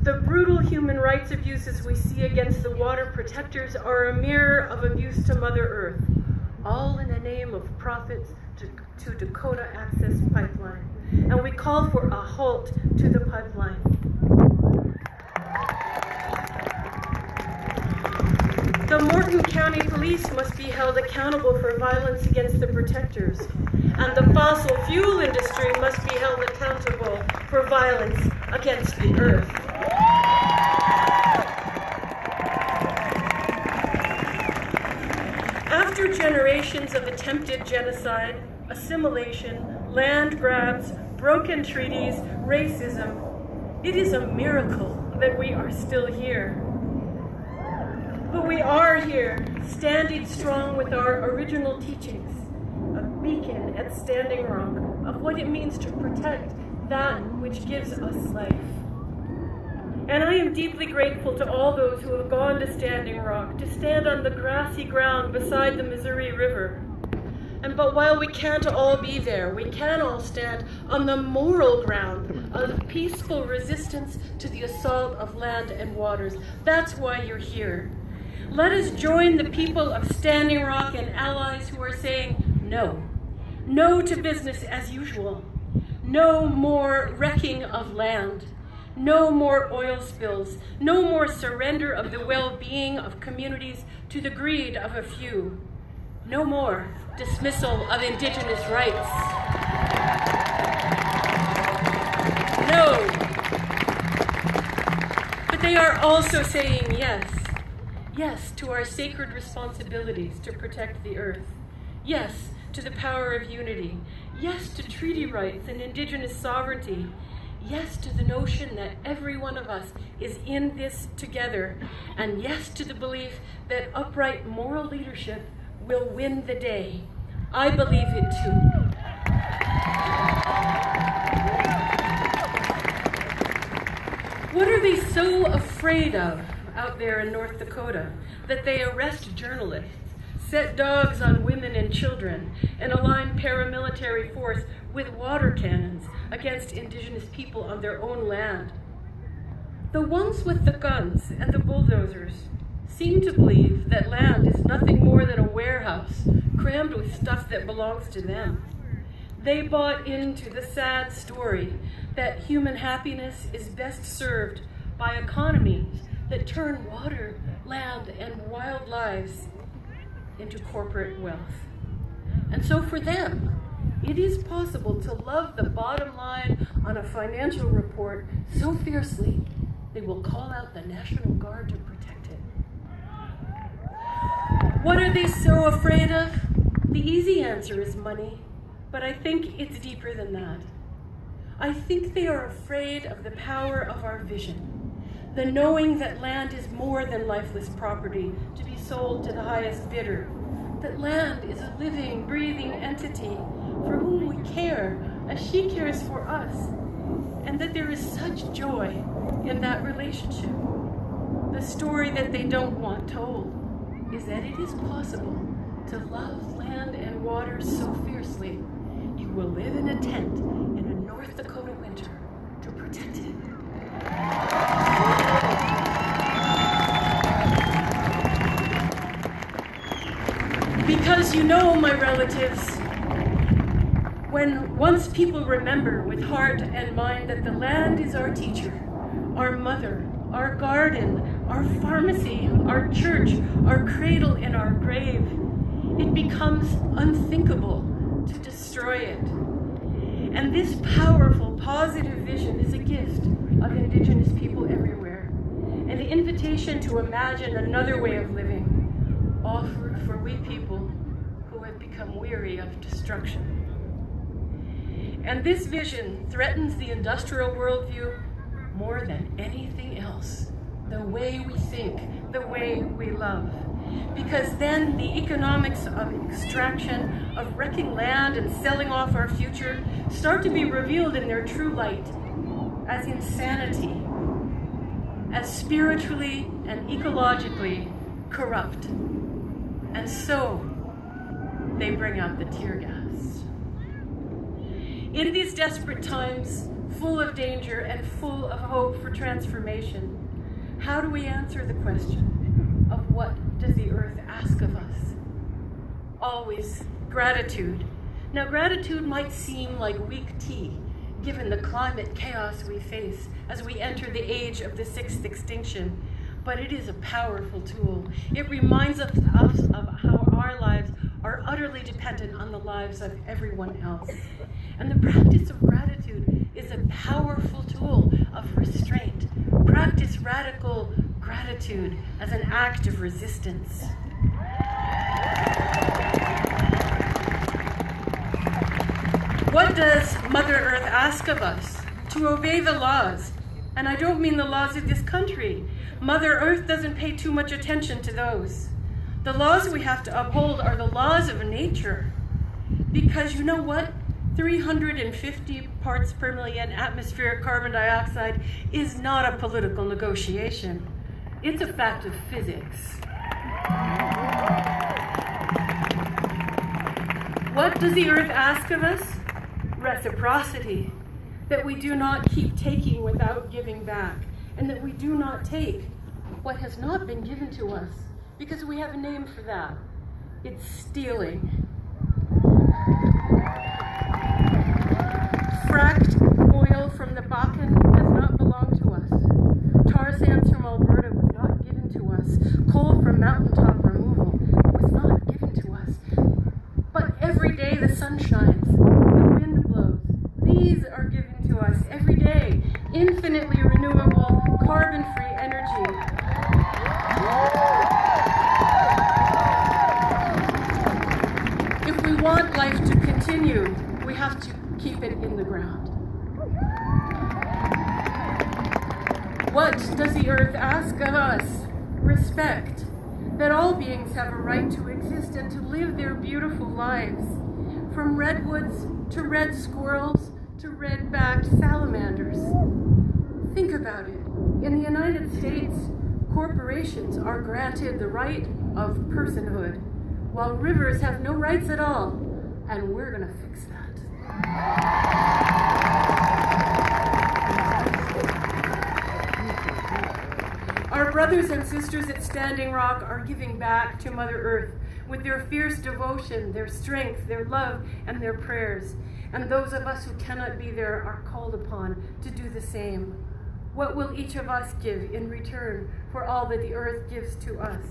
Speaker 9: The brutal human rights abuses we see against the water protectors are a mirror of abuse to Mother Earth, all in the name of profits to Dakota Access Pipeline. And we call for a halt to the pipeline. The Morton County Police must be held accountable for violence against the protectors, and the fossil fuel industry must be held accountable for violence against the earth. After generations of attempted genocide, assimilation, land grabs, broken treaties, racism, it is a miracle that we are still here. But we are here, standing strong with our original teachings, a beacon at Standing Rock of what it means to protect that which gives us life. And I am deeply grateful to all those who have gone to Standing Rock, to stand on the grassy ground beside the Missouri River. But while we can't all be there, we can all stand on the moral ground of peaceful resistance to the assault of land and waters. That's why you're here. Let us join the people of Standing Rock and allies who are saying no. No to business as usual. No more wrecking of land. No more oil spills. No more surrender of the well-being of communities to the greed of a few. No more dismissal of Indigenous rights. No. But they are also saying yes. Yes to our sacred responsibilities to protect the earth. Yes to the power of unity. Yes to treaty rights and Indigenous sovereignty. Yes to the notion that every one of us is in this together. And yes to the belief that upright moral leadership will win the day. I believe it too. What are they so afraid of out there in North Dakota that they arrest journalists, set dogs on women and children, and align paramilitary force with water cannons against Indigenous people on their own land? The ones with the guns and the bulldozers seem to believe that land is nothing more than a warehouse crammed with stuff that belongs to them. They bought into the sad story that human happiness is best served by economies that turn water, land, and wild lives into corporate wealth. And so for them, It is possible to love the bottom line on a financial report so fiercely they will call out the National Guard to protect it. What are they so afraid of? The easy answer is money, but I think it's deeper than that. I think they are afraid of the power of our vision, the knowing that land is more than lifeless property to be sold to the highest bidder, that land is a living, breathing entity for whom we care as she cares for us, and that there is such joy in that relationship. The story that they don't want told is that it is possible to love land and water so fiercely you will live in a tent in a North Dakota winter to protect it. Because you know, my relatives, when once people remember with heart and mind that the land is our teacher, our mother, our garden, our pharmacy, our church, our cradle and our grave, it becomes unthinkable to destroy it. And this powerful, positive vision is a gift of Indigenous people everywhere, an invitation to imagine another way of living, offered for we people who have become weary of destruction. And this vision threatens the industrial worldview more than anything else, the way we think, the way we love. Because then the economics of extraction, of wrecking land and selling off our future start to be revealed in their true light as insanity, as spiritually and ecologically corrupt. And so they bring out the tear gas. In these desperate times, full of danger and full of hope for transformation, how do we answer the question of what does the earth ask of us? Always gratitude. Now, gratitude might seem like weak tea, given the climate chaos we face as we enter the age of the sixth extinction, but it is a powerful tool. It reminds us of how our lives are utterly dependent on the lives of everyone else. And the practice of gratitude is a powerful tool of restraint. Practice radical gratitude as an act of resistance. What does Mother Earth ask of us? To obey the laws. And I don't mean the laws of this country. Mother Earth doesn't pay too much attention to those. The laws we have to uphold are the laws of nature. Because you know what? 350 parts per million atmospheric carbon dioxide is not a political negotiation. It's a fact of physics. What does the earth ask of us? Reciprocity. That we do not keep taking without giving back, and that we do not take what has not been given to us, because we have a name for that. It's stealing. Fracked oil from the Bakken does not belong to us. Tar sands from Alberta was not given to us. Coal from mountaintop removal was not given to us. But every day the sun shines, the wind blows. These are given to us every day. Infinitely renewable, carbon-free energy. If we want life to continue, we have to keep it in the ground. What does the earth ask of us? Respect. That all beings have a right to exist and to live their beautiful lives. From redwoods to red squirrels to red-backed salamanders. Think about it. In the United States, corporations are granted the right of personhood, while rivers have no rights at all, and we're going to fix that. Our brothers and sisters at Standing Rock are giving back to Mother Earth with their fierce devotion, their strength, their love, and their prayers. And those of us who cannot be there are called upon to do the same. What will each of us give in return for all that the earth gives to us?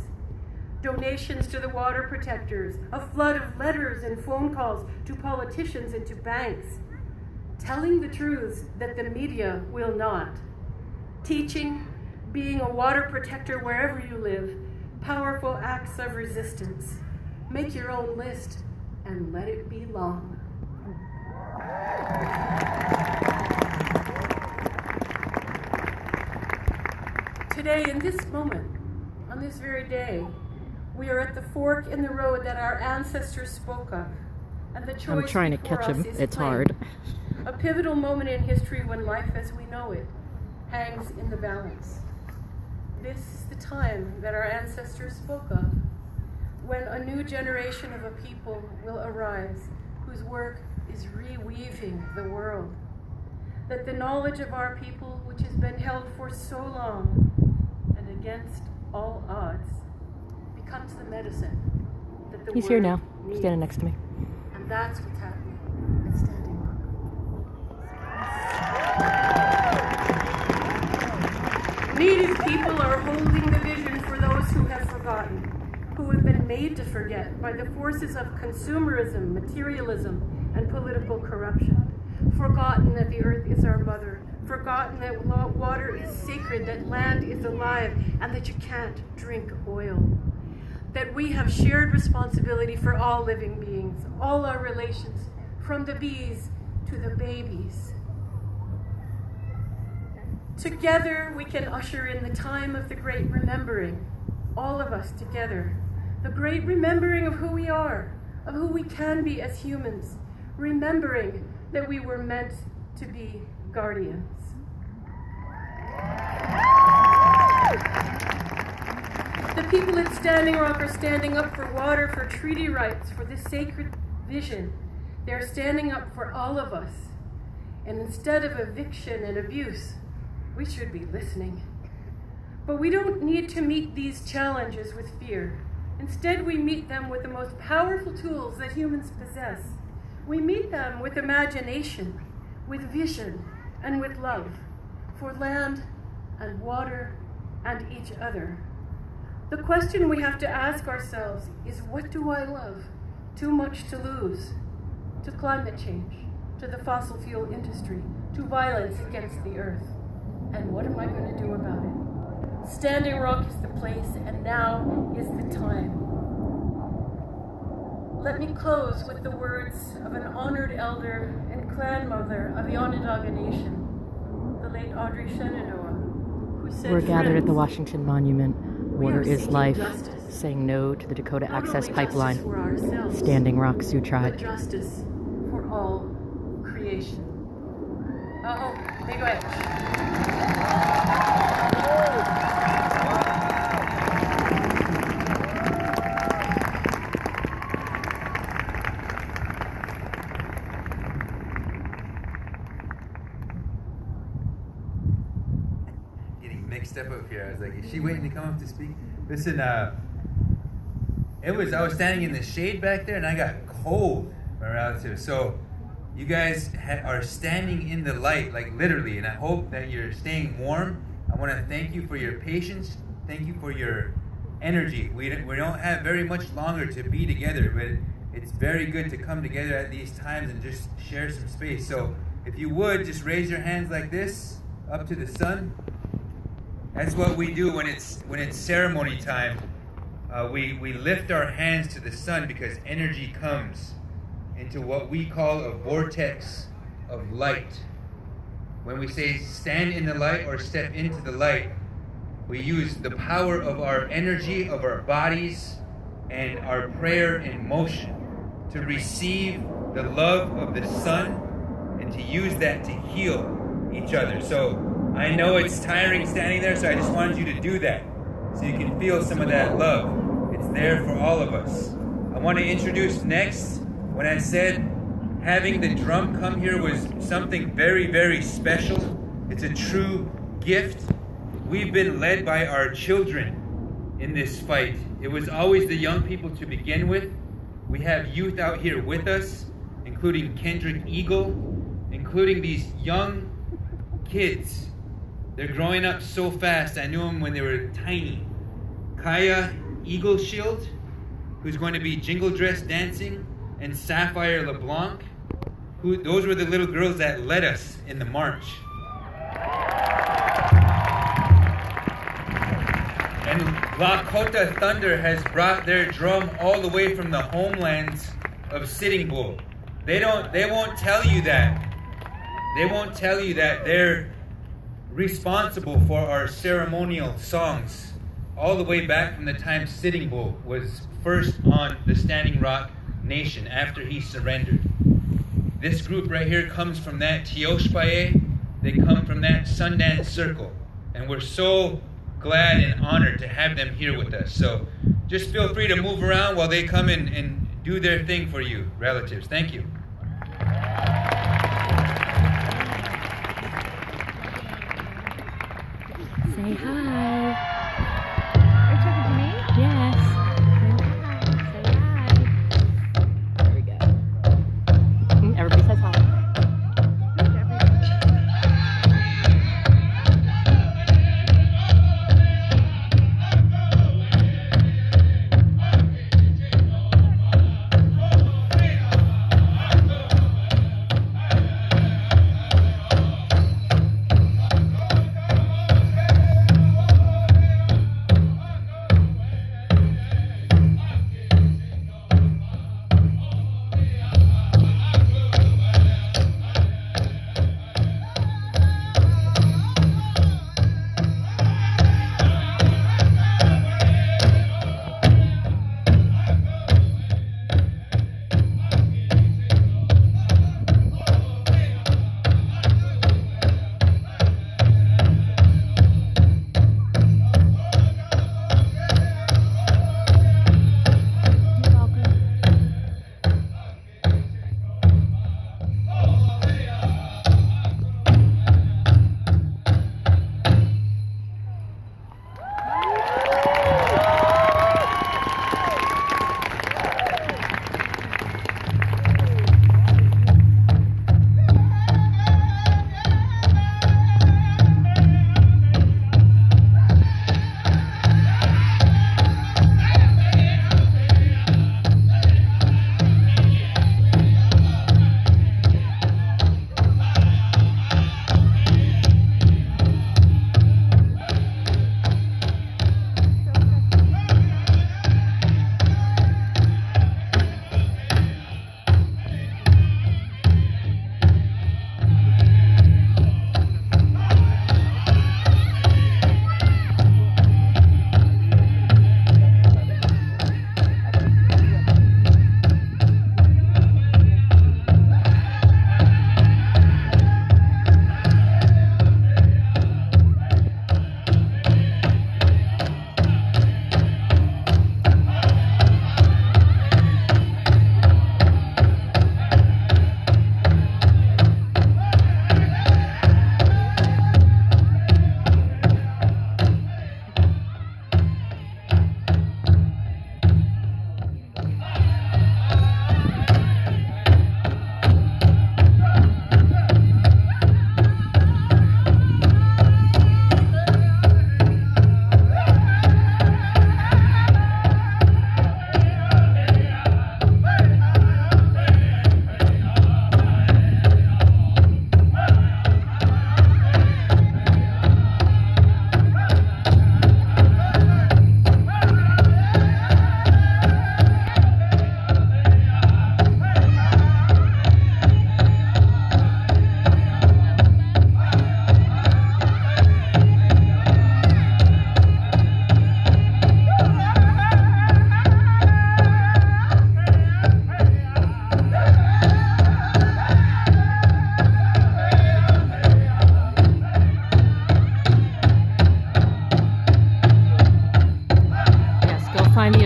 Speaker 9: donations to the water protectors, a flood of letters and phone calls to politicians and to banks, telling the truths that the media will not, teaching, being a water protector wherever you live, powerful acts of resistance. Make your own list and let it be long. Today, in this moment, on this very day, we are at the fork in the road that our ancestors spoke of, and the choice
Speaker 3: I'm trying to
Speaker 9: before
Speaker 3: catch
Speaker 9: us
Speaker 3: him.
Speaker 9: is
Speaker 3: It's
Speaker 9: plain.
Speaker 3: hard.
Speaker 9: A pivotal moment in history when life as we know it hangs in the balance. This is the time that our ancestors spoke of, when a new generation of a people will arise whose work is reweaving the world. That the knowledge of our people, which has been held for so long and against all odds, becomes the medicine that the
Speaker 3: He's here
Speaker 9: world
Speaker 3: now,
Speaker 9: needs.
Speaker 3: standing next to me.
Speaker 9: And that's what's happening at Standing Rock. We as people are holding the vision for those who have forgotten, who have been made to forget by the forces of consumerism, materialism, and political corruption. Forgotten that the earth is our mother, forgotten that water is sacred, that land is alive, and that you can't drink oil. That we have shared responsibility for all living beings, all our relations, from the bees to the babies. Together we can usher in the time of the great remembering, all of us together. The great remembering of who we are, of who we can be as humans, remembering that we were meant to be guardians. The people at Standing Rock are standing up for water, for treaty rights, for this sacred vision. They're standing up for all of us. And instead of eviction and abuse, we should be listening. But we don't need to meet these challenges with fear. Instead, we meet them with the most powerful tools that humans possess. We meet them with imagination, with vision, and with love for land and water and each other. The question we have to ask ourselves is, what do I love? Too much to lose. To climate change, to the fossil fuel industry, to violence against the earth. And what am I going to do about it? Standing Rock is the place, and now is the time. Let me close with the words of an honored elder and clan mother of the Onondaga Nation, the late Audrey Shenandoah, who said,
Speaker 3: We're gathered at the
Speaker 9: "Friends,
Speaker 3: Washington Monument.
Speaker 9: we
Speaker 3: Water
Speaker 9: are
Speaker 3: is
Speaker 9: seeking
Speaker 3: life.
Speaker 9: justice.
Speaker 3: Saying no to the Dakota
Speaker 9: Not
Speaker 3: Access
Speaker 9: only
Speaker 3: Pipeline.
Speaker 9: justice for ourselves,
Speaker 3: Standing Rock Sioux
Speaker 9: but
Speaker 3: Tribe.
Speaker 9: justice for all creation." Big wedge.
Speaker 2: Getting mixed up here. I was like, is she waiting to come up to speak? Listen, I was standing in the shade back there and I got cold, my relative. So you guys are standing in the light, like literally, and I hope that you're staying warm. I want to thank you for your patience. Thank you for your energy. We don't have very much longer to be together, but it's very good to come together at these times and just share some space. So if you would, just raise your hands like this, up to the sun. That's what we do when it's ceremony time. We lift our hands to the sun because energy comes into what we call a vortex of light. When we say stand in the light or step into the light, we use the power of our energy, of our bodies, and our prayer in motion to receive the love of the sun and to use that to heal each other. So I know it's tiring standing there, so I just wanted you to do that so you can feel some of that love. It's there for all of us. I want to introduce next, when I said having the drum come here was something very, very special. It's a true gift. We've been led by our children in this fight. It was always the young people to begin with. We have youth out here with us, including Kendrick Eagle, including these young kids. They're growing up so fast. I knew them when they were tiny. Kaya Eagle Shield, who's going to be Jingle Dress Dancing, and Sapphire LeBlanc. Those were the little girls that led us in the march. And Lakota Thunder has brought their drum all the way from the homelands of Sitting Bull. They won't tell you that. They won't tell you that they're responsible for our ceremonial songs all the way back from the time Sitting Bull was first on the Standing Rock Nation after he surrendered. This group right here comes from that Teoshpaye. They come from that Sundance Circle. And we're so glad and honored to have them here with us. So just feel free to move around while they come and do their thing for you, relatives. Thank you.
Speaker 3: Say hi.
Speaker 10: Are you talking to me?
Speaker 3: Yes. Say hi. There we go. Everybody says hi.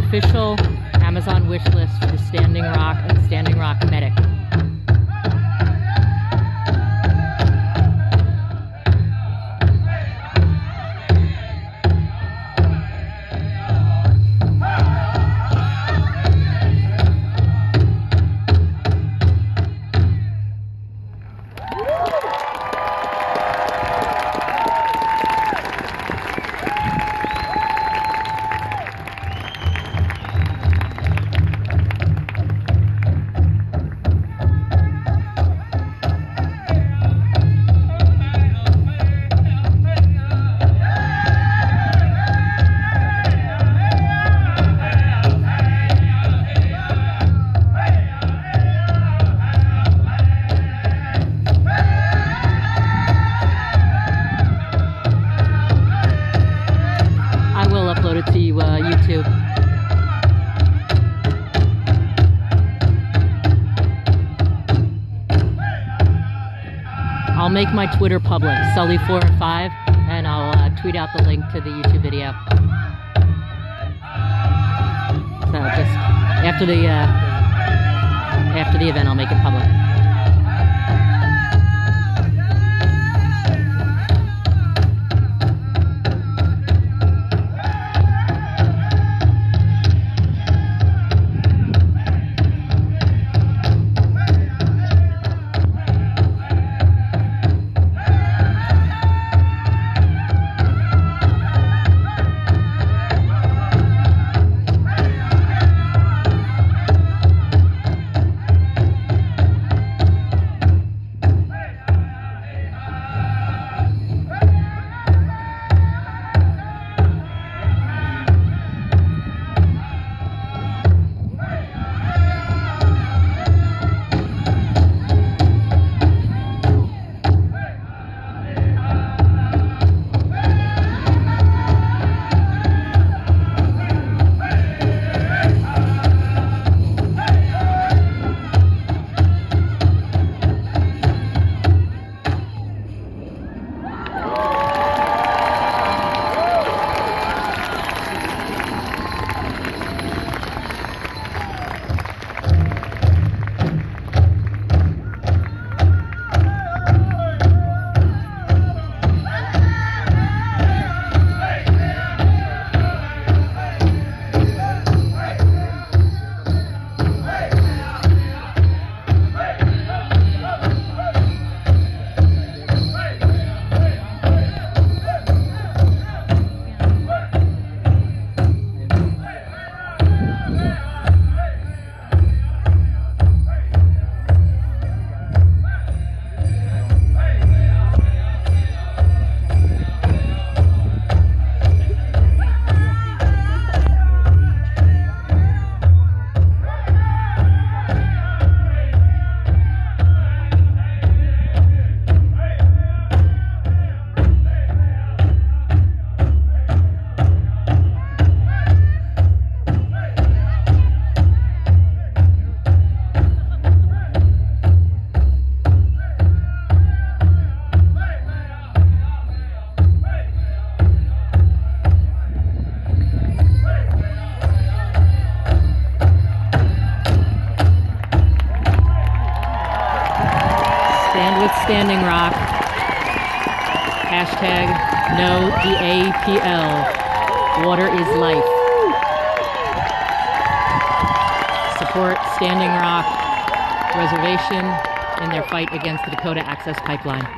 Speaker 3: official Amazon wish list for the Standing Rock Medic. I'll make my Twitter public, Sully405, and I'll tweet out the link to the YouTube video. So just after the event, I'll make it public. Standing Rock. Hashtag no EAPL. Water is life. Support Standing Rock Reservation in their fight against the Dakota Access Pipeline.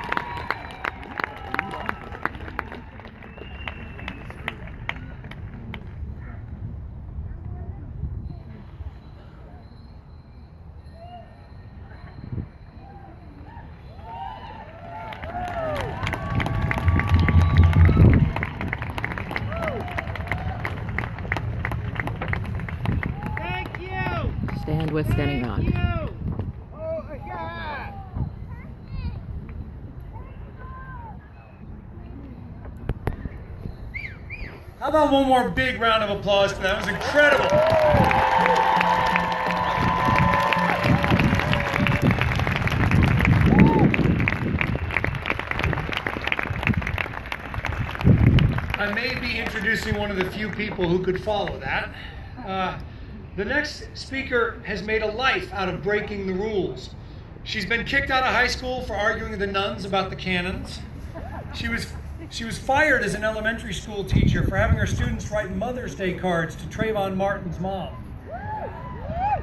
Speaker 3: Stand with Standing Rock.
Speaker 1: How about one more big round of applause for that? It was incredible. I may be introducing one of the few people who could follow that. The next speaker has made a life out of breaking the rules. She's been kicked out of high school for arguing with the nuns about the canons. She was fired as an elementary school teacher for having her students write Mother's Day cards to Trayvon Martin's mom.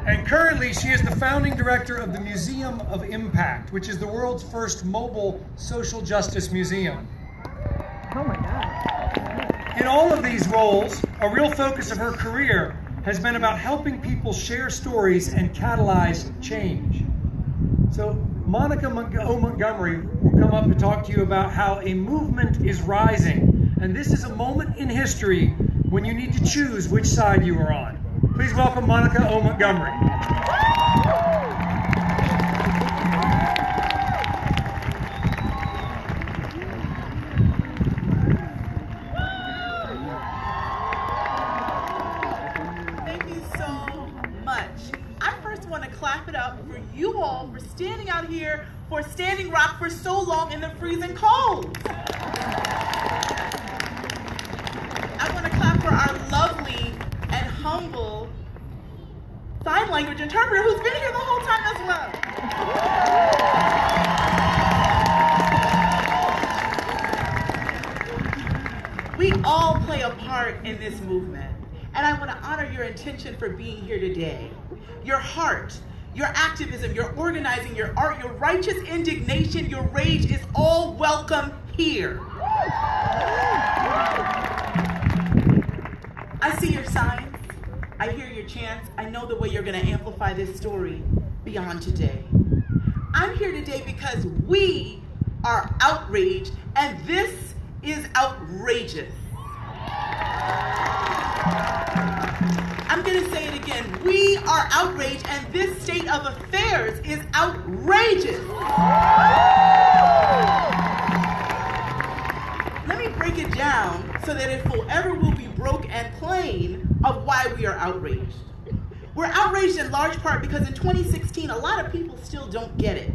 Speaker 1: And currently, she is the founding director of the Museum of Impact, which is the world's first mobile social justice museum.
Speaker 10: Oh my God.
Speaker 1: In all of these roles, a real focus of her career has been about helping people share stories and catalyze change. So Monica O. Montgomery will come up and talk to you about how a movement is rising. And this is a moment in history when you need to choose which side you are on. Please welcome Monica O. Montgomery.
Speaker 11: Clap it up for you all for standing out here for Standing Rock for so long in the freezing cold. I want to clap for our lovely and humble sign language interpreter who's been here the whole time as well. We all play a part in this movement, and I want to honor your intention for being here today. Your heart, your activism, your organizing, your art, your righteous indignation, your rage is all welcome here. I see your signs, I hear your chants, I know the way you're going to amplify this story beyond today. I'm here today because we are outraged, and this is outrageous. I'm going to say it again. We are outraged, and this state of affairs is outrageous. Let me break it down so that it forever will be broke and plain of why we are outraged. We're outraged in large part because in 2016, a lot of people still don't get it.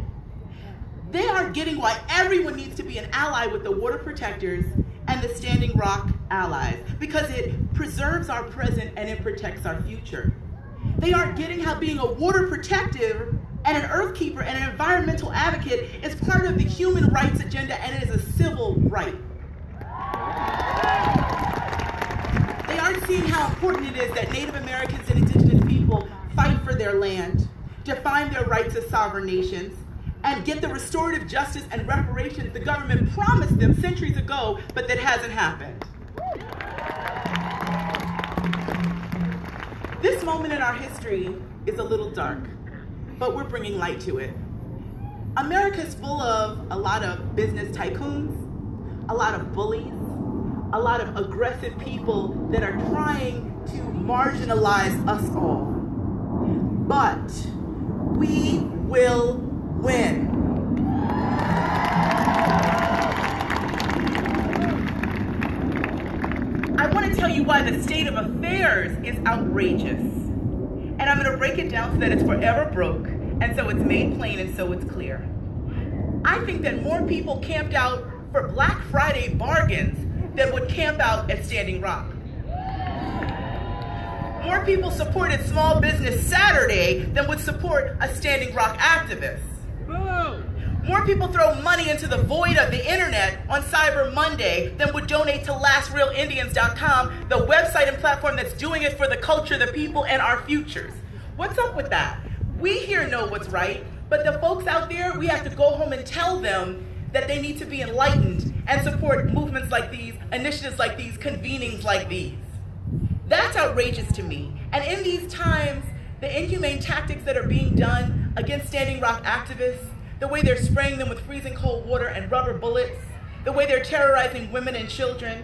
Speaker 11: They aren't getting why everyone needs to be an ally with the water protectors and the Standing Rock allies, because it preserves our present and it protects our future. They aren't getting how being a water protective and an earth keeper and an environmental advocate is part of the human rights agenda, and it is a civil right. They aren't seeing how important it is that Native Americans and indigenous people fight for their land, define their rights as sovereign nations, and get the restorative justice and reparations the government promised them centuries ago, but that hasn't happened. This moment in our history is a little dark, but we're bringing light to it. America's full of a lot of business tycoons, a lot of bullies, a lot of aggressive people that are trying to marginalize us all. But we will win. I want to tell you why the state of affairs is outrageous. And I'm going to break it down so that it's forever broke, and so it's made plain, and so it's clear. I think that more people camped out for Black Friday bargains than would camp out at Standing Rock. More people supported Small Business Saturday than would support a Standing Rock activist. More people throw money into the void of the internet on Cyber Monday than would donate to LastRealIndians.com, the website and platform that's doing it for the culture, the people, and our futures. What's up with that? We here know what's right, but the folks out there, we have to go home and tell them that they need to be enlightened and support movements like these, initiatives like these, convenings like these. That's outrageous to me. And in these times, the inhumane tactics that are being done against Standing Rock activists, the way they're spraying them with freezing cold water and rubber bullets, the way they're terrorizing women and children,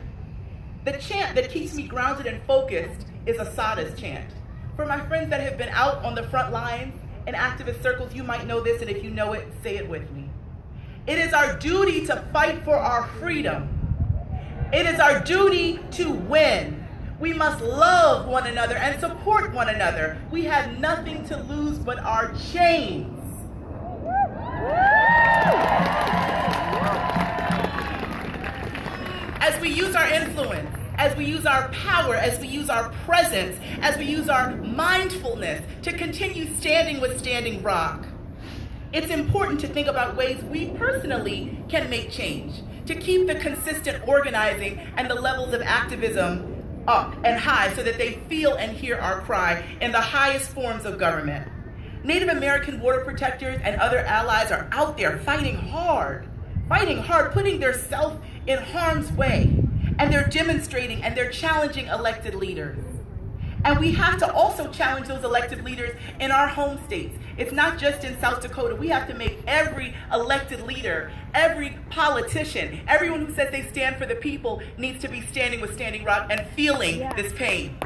Speaker 11: the chant that keeps me grounded and focused is Asada's chant. For my friends that have been out on the front lines in activist circles, you might know this, and if you know it, say it with me. It is our duty to fight for our freedom. It is our duty to win. We must love one another and support one another. We have nothing to lose but our chains. As we use our influence, as we use our power, as we use our presence, as we use our mindfulness to continue standing with Standing Rock, it's important to think about ways we personally can make change, to keep the consistent organizing and the levels of activism up and high so that they feel and hear our cry in the highest forms of government. Native American water protectors and other allies are out there fighting hard, putting their self in harm's way. And they're demonstrating and they're challenging elected leaders. And we have to also challenge those elected leaders in our home states. It's not just in South Dakota. We have to make every elected leader, every politician, everyone who says they stand for the people needs to be standing with Standing Rock and feeling this pain.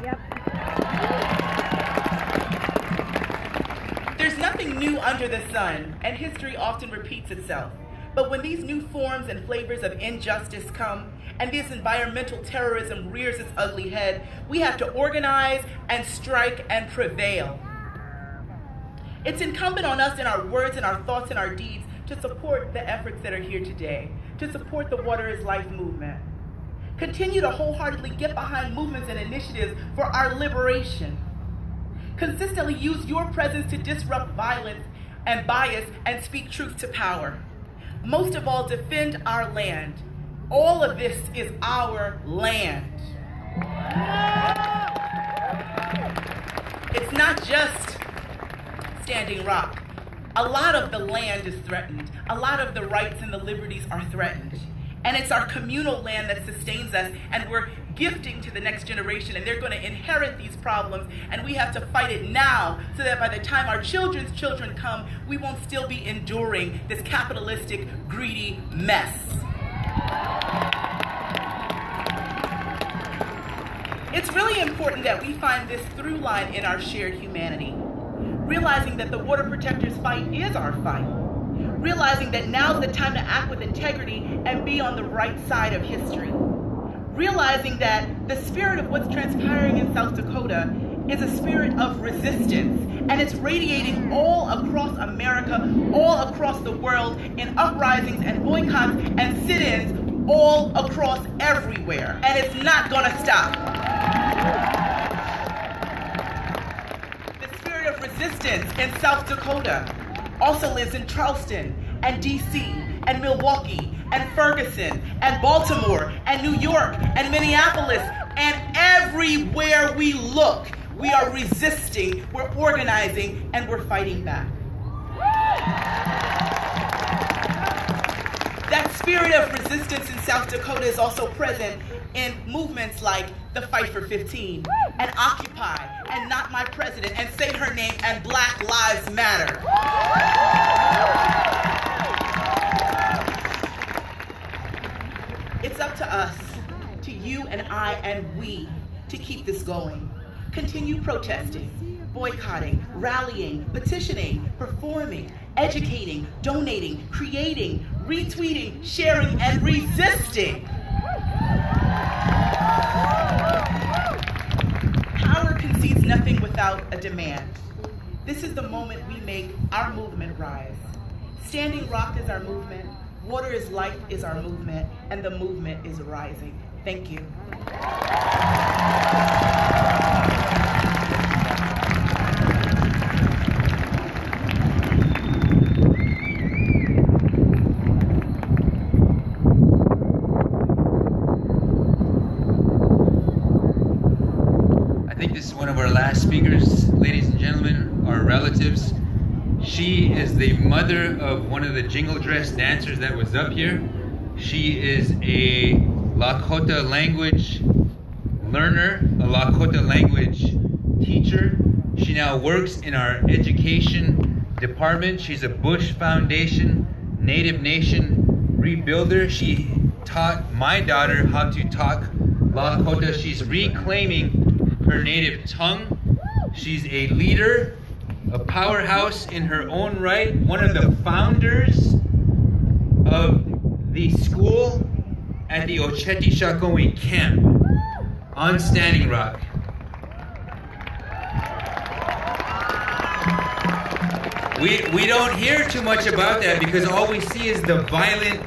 Speaker 11: There's nothing new under the sun, and history often repeats itself. But when these new forms and flavors of injustice come, and this environmental terrorism rears its ugly head, we have to organize and strike and prevail. It's incumbent on us in our words and our thoughts and our deeds to support the efforts that are here today, to support the Water is Life movement. Continue to wholeheartedly get behind movements and initiatives for our liberation. Consistently use your presence to disrupt violence and bias and speak truth to power. Most of all, defend our land. All of this is our land. It's not just Standing Rock. A lot of the land is threatened. A lot of the rights and the liberties are threatened. And it's our communal land that sustains us, and we're gifting to the next generation, and they're going to inherit these problems, and we have to fight it now so that by the time our children's children come, we won't still be enduring this capitalistic, greedy mess. It's really important that we find this through line in our shared humanity, realizing that the Water Protectors' fight is our fight, realizing that now's the time to act with integrity and be on the right side of history, realizing that the spirit of what's transpiring in South Dakota is a spirit of resistance, and it's radiating all across America, all across the world, in uprisings and boycotts and sit-ins all across everywhere, and it's not gonna stop. The spirit of resistance in South Dakota also lives in Charleston and DC and Milwaukee and Ferguson and Baltimore and New York and Minneapolis, and everywhere we look, we are resisting, we're organizing, and we're fighting back. That spirit of resistance in South Dakota is also present in movements like the Fight for 15 and Occupy and Not My President and Say Her Name and Black Lives Matter. It's up to us, to you and I and we, to keep this going. Continue protesting, boycotting, rallying, petitioning, performing, educating, donating, creating, retweeting, sharing, and resisting. Power concedes nothing without a demand. This is the moment we make our movement rise. Standing Rock is our movement, Water is Life is our movement, and the movement is rising. Thank you.
Speaker 2: One of our last speakers, ladies and gentlemen, our relatives. She is the mother of one of the jingle dress dancers that was up here. She is a Lakota language learner, a Lakota language teacher. She now works in our education department. She's a Bush Foundation Native Nation rebuilder. She taught my daughter how to talk Lakota. She's reclaiming her native tongue. She's a leader, a powerhouse in her own right, one of the founders of the school at the Ocheti Shakowee camp on Standing Rock. We don't hear too much about that because all we see is the violent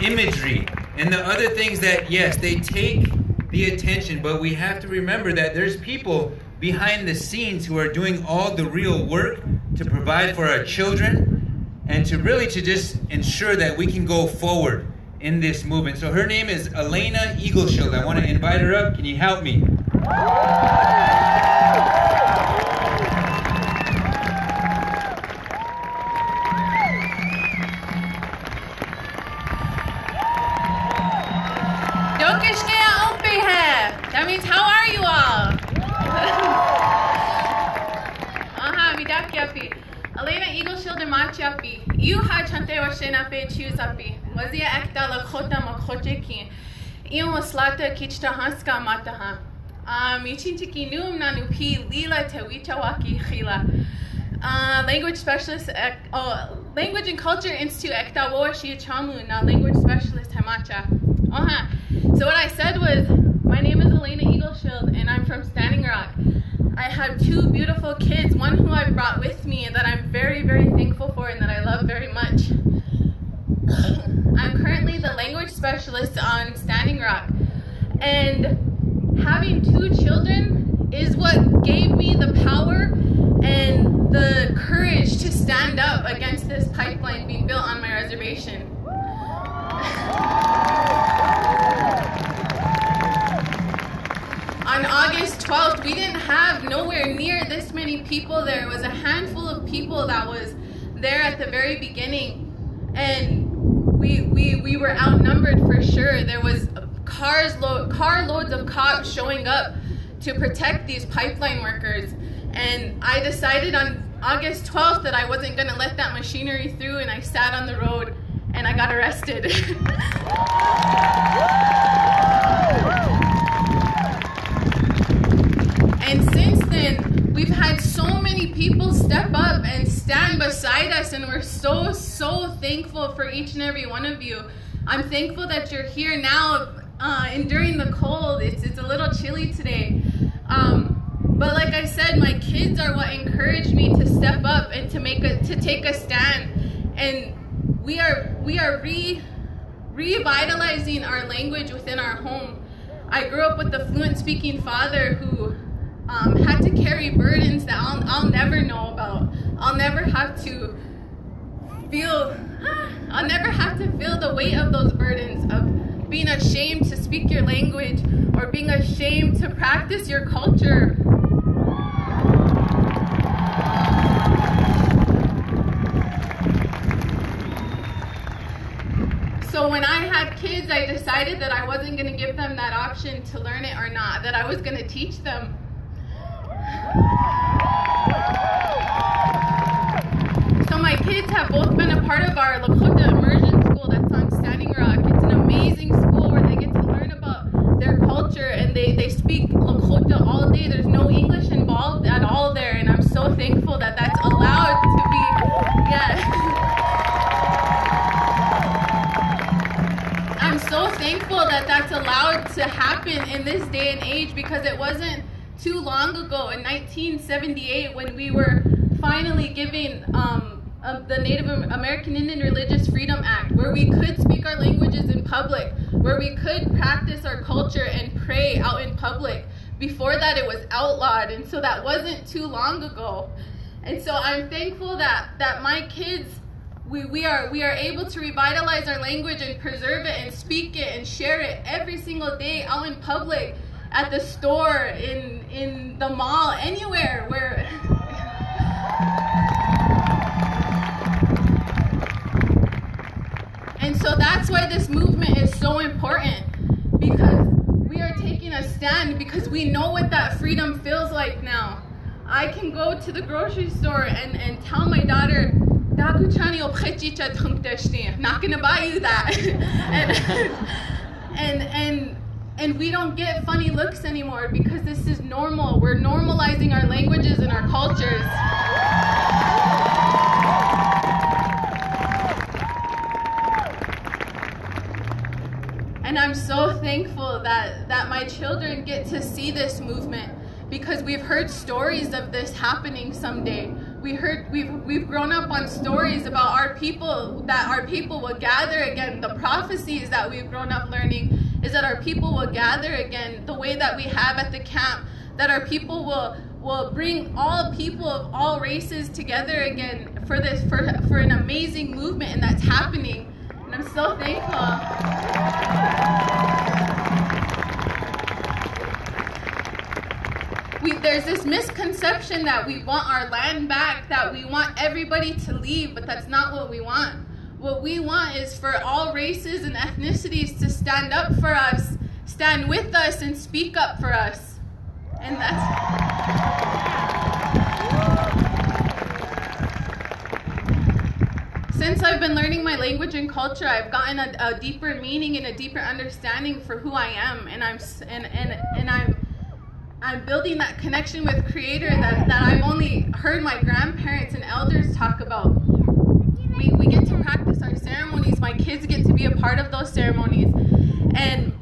Speaker 2: imagery and the other things that, yes, they take the attention, but we have to remember that there's people behind the scenes who are doing all the real work to provide for our children and to really to just ensure that we can go forward in this movement. So her name is Elena Eagleshield. I want to invite her up. Can you help me?
Speaker 7: That means, how are you all? Elena Eagleshield and Machiapi. You had chante wa shenape chusapi. Wazia ekta la khota makhocheki. Iu slata kichta hanska mataha. Michinchiki num nanupi lila tewitawaki khila. Language specialist, Language and Culture Institute ekta wo shi chamu na language specialist hamacha. So what I said was, my name is Elena Eagleshield and I'm from Standing Rock. I have two beautiful kids, one who I brought with me and that I'm very, very thankful for and that I love very much. I'm currently the language specialist on Standing Rock. And having 2 children is what gave me the power and the courage to stand up against this pipeline being built on my reservation. On August 12th, we didn't have nowhere near this many people there. It was a handful of people that was there at the very beginning. And we were outnumbered for sure. There was carloads of cops showing up to protect these pipeline workers. And I decided on August 12th that I wasn't going to let that machinery through, and I sat on the road and I got arrested. And since then, we've had so many people step up and stand beside us, and we're so thankful for each and every one of you. I'm thankful that you're here now enduring the cold. It's a little chilly today. But like I said, my kids are what encouraged me to step up and to take a stand. And we are revitalizing our language within our home. I grew up with a fluent speaking father who had to carry burdens that I'll never know about. I'll never have to feel the weight of those burdens of being ashamed to speak your language or being ashamed to practice your culture. So when I had kids, I decided that I wasn't going to give them that option to learn it or not, that I was going to teach them. So my kids have both been a part of our Lakota immersion school that's on Standing Rock. It's an amazing school where they get to learn about their culture, and they speak Lakota all day. There's no English involved at all there, and I'm so thankful that that's allowed to be, I'm so thankful that that's allowed to happen in this day and age, because it wasn't too long ago in 1978 when we were finally giving the Native American Indian Religious Freedom Act, where we could speak our languages in public, where we could practice our culture and pray out in public. Before that, it was outlawed, and so that wasn't too long ago. And so I'm thankful that my kids, we are able to revitalize our language and preserve it and speak it and share it every single day out in public, at the store, in the mall, anywhere where. And so that's why this movement is so important, because we are taking a stand, because we know what that freedom feels like now. I can go to the grocery store and tell my daughter, not gonna buy you that. And we don't get funny looks anymore, because this is normal. We're normalizing our languages and our cultures. And I'm so thankful that my children get to see this movement, because we've heard stories of this happening someday. We've grown up on stories about our people, that our people will gather again. The prophecies that we've grown up learning is that our people will gather again, the way that we have at the camp, that our people will bring all people of all races together again for an amazing movement, and that's happening. And I'm so thankful. There's this misconception that we want our land back, that we want everybody to leave, but that's not what we want. What we want is for all races and ethnicities to stand up for us, stand with us, and speak up for us. And since I've been learning my language and culture, I've gotten a deeper meaning and a deeper understanding for who I am, and I'm building that connection with Creator that I've only heard my grandparents and elders talk about. We get to practice our ceremonies. My kids get to be a part of those ceremonies. And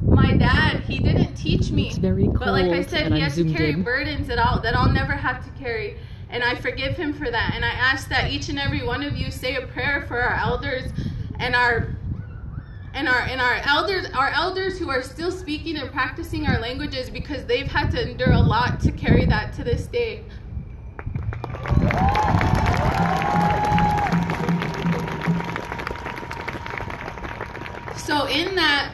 Speaker 7: my dad, he didn't teach me.
Speaker 3: It's very cold,
Speaker 7: but like I said, he has to carry
Speaker 3: in.
Speaker 7: burdens that I'll never have to carry. And I forgive him for that. And I ask that each and every one of you say a prayer for our elders and our elders who are still speaking and practicing our languages, because they've had to endure a lot to carry that to this day. So in that,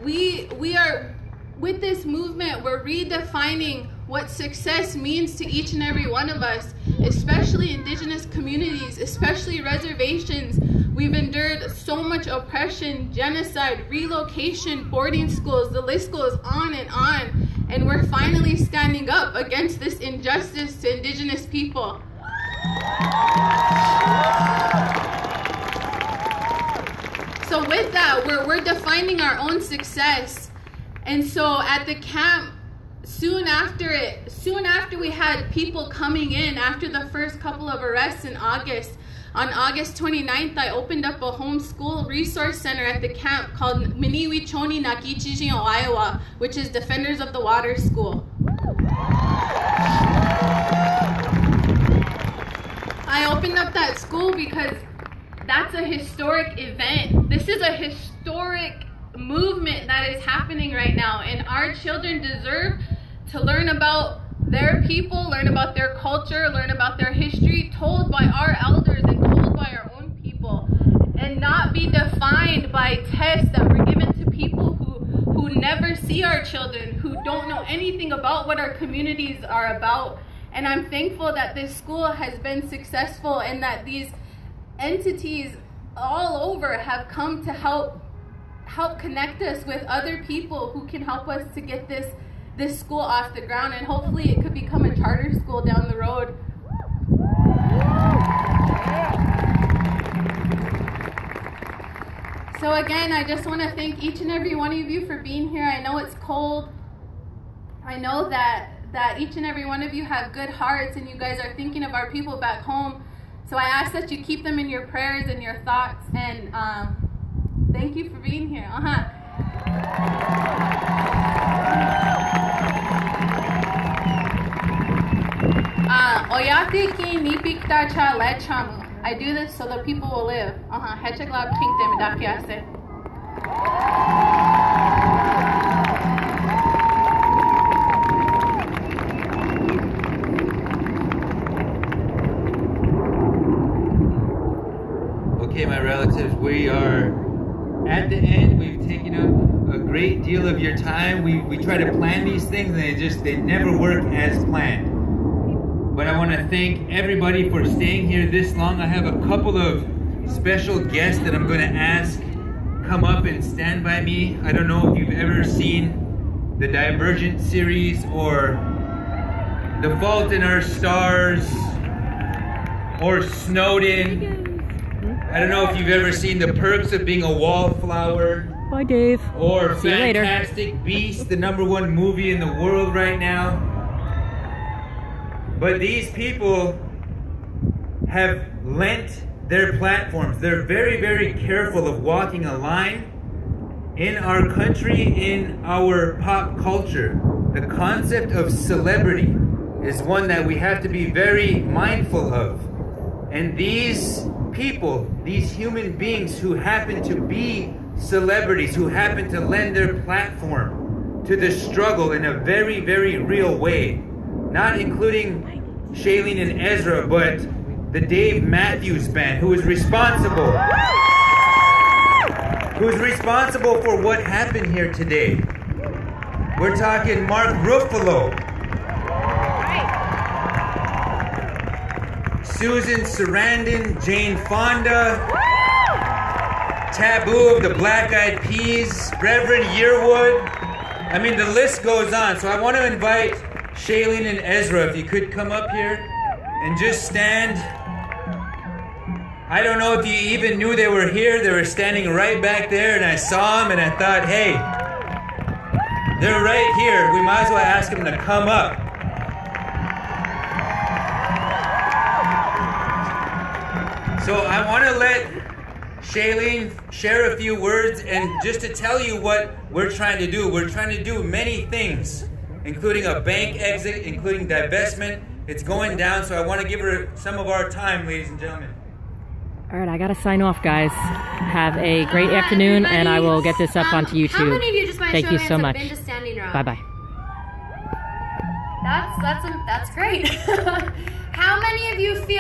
Speaker 7: we are, with this movement, we're redefining what success means to each and every one of us, especially indigenous communities, especially reservations. We've endured so much oppression, genocide, relocation, boarding schools, the list goes on, and we're finally standing up against this injustice to indigenous people. So with that, we're defining our own success. And so at the camp, soon after we had people coming in, after the first couple of arrests in August, on August 29th, I opened up a homeschool resource center at the camp called Miniwi Choni Nakichijin Iowa, which is Defenders of the Water School. I opened up that school because that's a historic event. This is a historic movement that is happening right now, and our children deserve to learn about their people, learn about their culture, learn about their history, told by our elders and told by our own people, and not be defined by tests that were given to people who never see our children, who don't know anything about what our communities are about. And I'm thankful that this school has been successful and that these entities all over have come to help connect us with other people who can help us to get this school off the ground, and hopefully it could become a charter school down the road. So again, I just want to thank each and every one of you for being here. I know it's cold. I know that each and every one of you have good hearts and you guys are thinking of our people back home. So I ask that you keep them in your prayers and your thoughts, and thank you for being here. Oyatiki nipikta cha lechamu. I do this so the people will live. Hecheglab kinkte medakiase.
Speaker 2: Okay, my relatives, we are at the end. We've taken up a great deal of your time. We try to plan these things and they never work as planned. But I want to thank everybody for staying here this long. I have a couple of special guests that I'm going to ask come up and stand by me. I don't know if you've ever seen the Divergent series or The Fault in Our Stars or Snowden. I don't know if you've ever seen The Perks of Being a Wallflower.
Speaker 3: Bye, Dave.
Speaker 2: Or
Speaker 3: See you later.
Speaker 2: Fantastic Beasts, the #1 movie in the world right now. But these people have lent their platforms. They're very, very careful of walking a line in our country, in our pop culture. The concept of celebrity is one that we have to be very mindful of. And these people, these human beings who happen to be celebrities, who happen to lend their platform to the struggle in a very, very real way, not including Shailene and Ezra, but the Dave Matthews Band, who is responsible for what happened here today. We're talking Mark Ruffalo, Susan Sarandon, Jane Fonda, Taboo of the Black Eyed Peas, Reverend Yearwood. I mean, the list goes on. So I want to invite Shailene and Ezra, if you could come up here and just stand. I don't know if you even knew they were here. They were standing right back there, and I saw them, and I thought, hey, they're right here. We might as well ask them to come up. So I want to let Shailene share a few words, and just to tell you what we're trying to do. We're trying to do many things, including a bank exit, including divestment. It's going down, so I want to give her some of our time, ladies and gentlemen.
Speaker 3: All right, I gotta sign off, guys. Have a great afternoon, and I will get this up onto YouTube.
Speaker 12: How many of you, just by
Speaker 3: Thank
Speaker 12: show
Speaker 3: you
Speaker 12: of hands,
Speaker 3: so
Speaker 12: have
Speaker 3: much.
Speaker 12: been to Standing Rock?
Speaker 3: Bye-bye.
Speaker 12: That's great. How many of you feel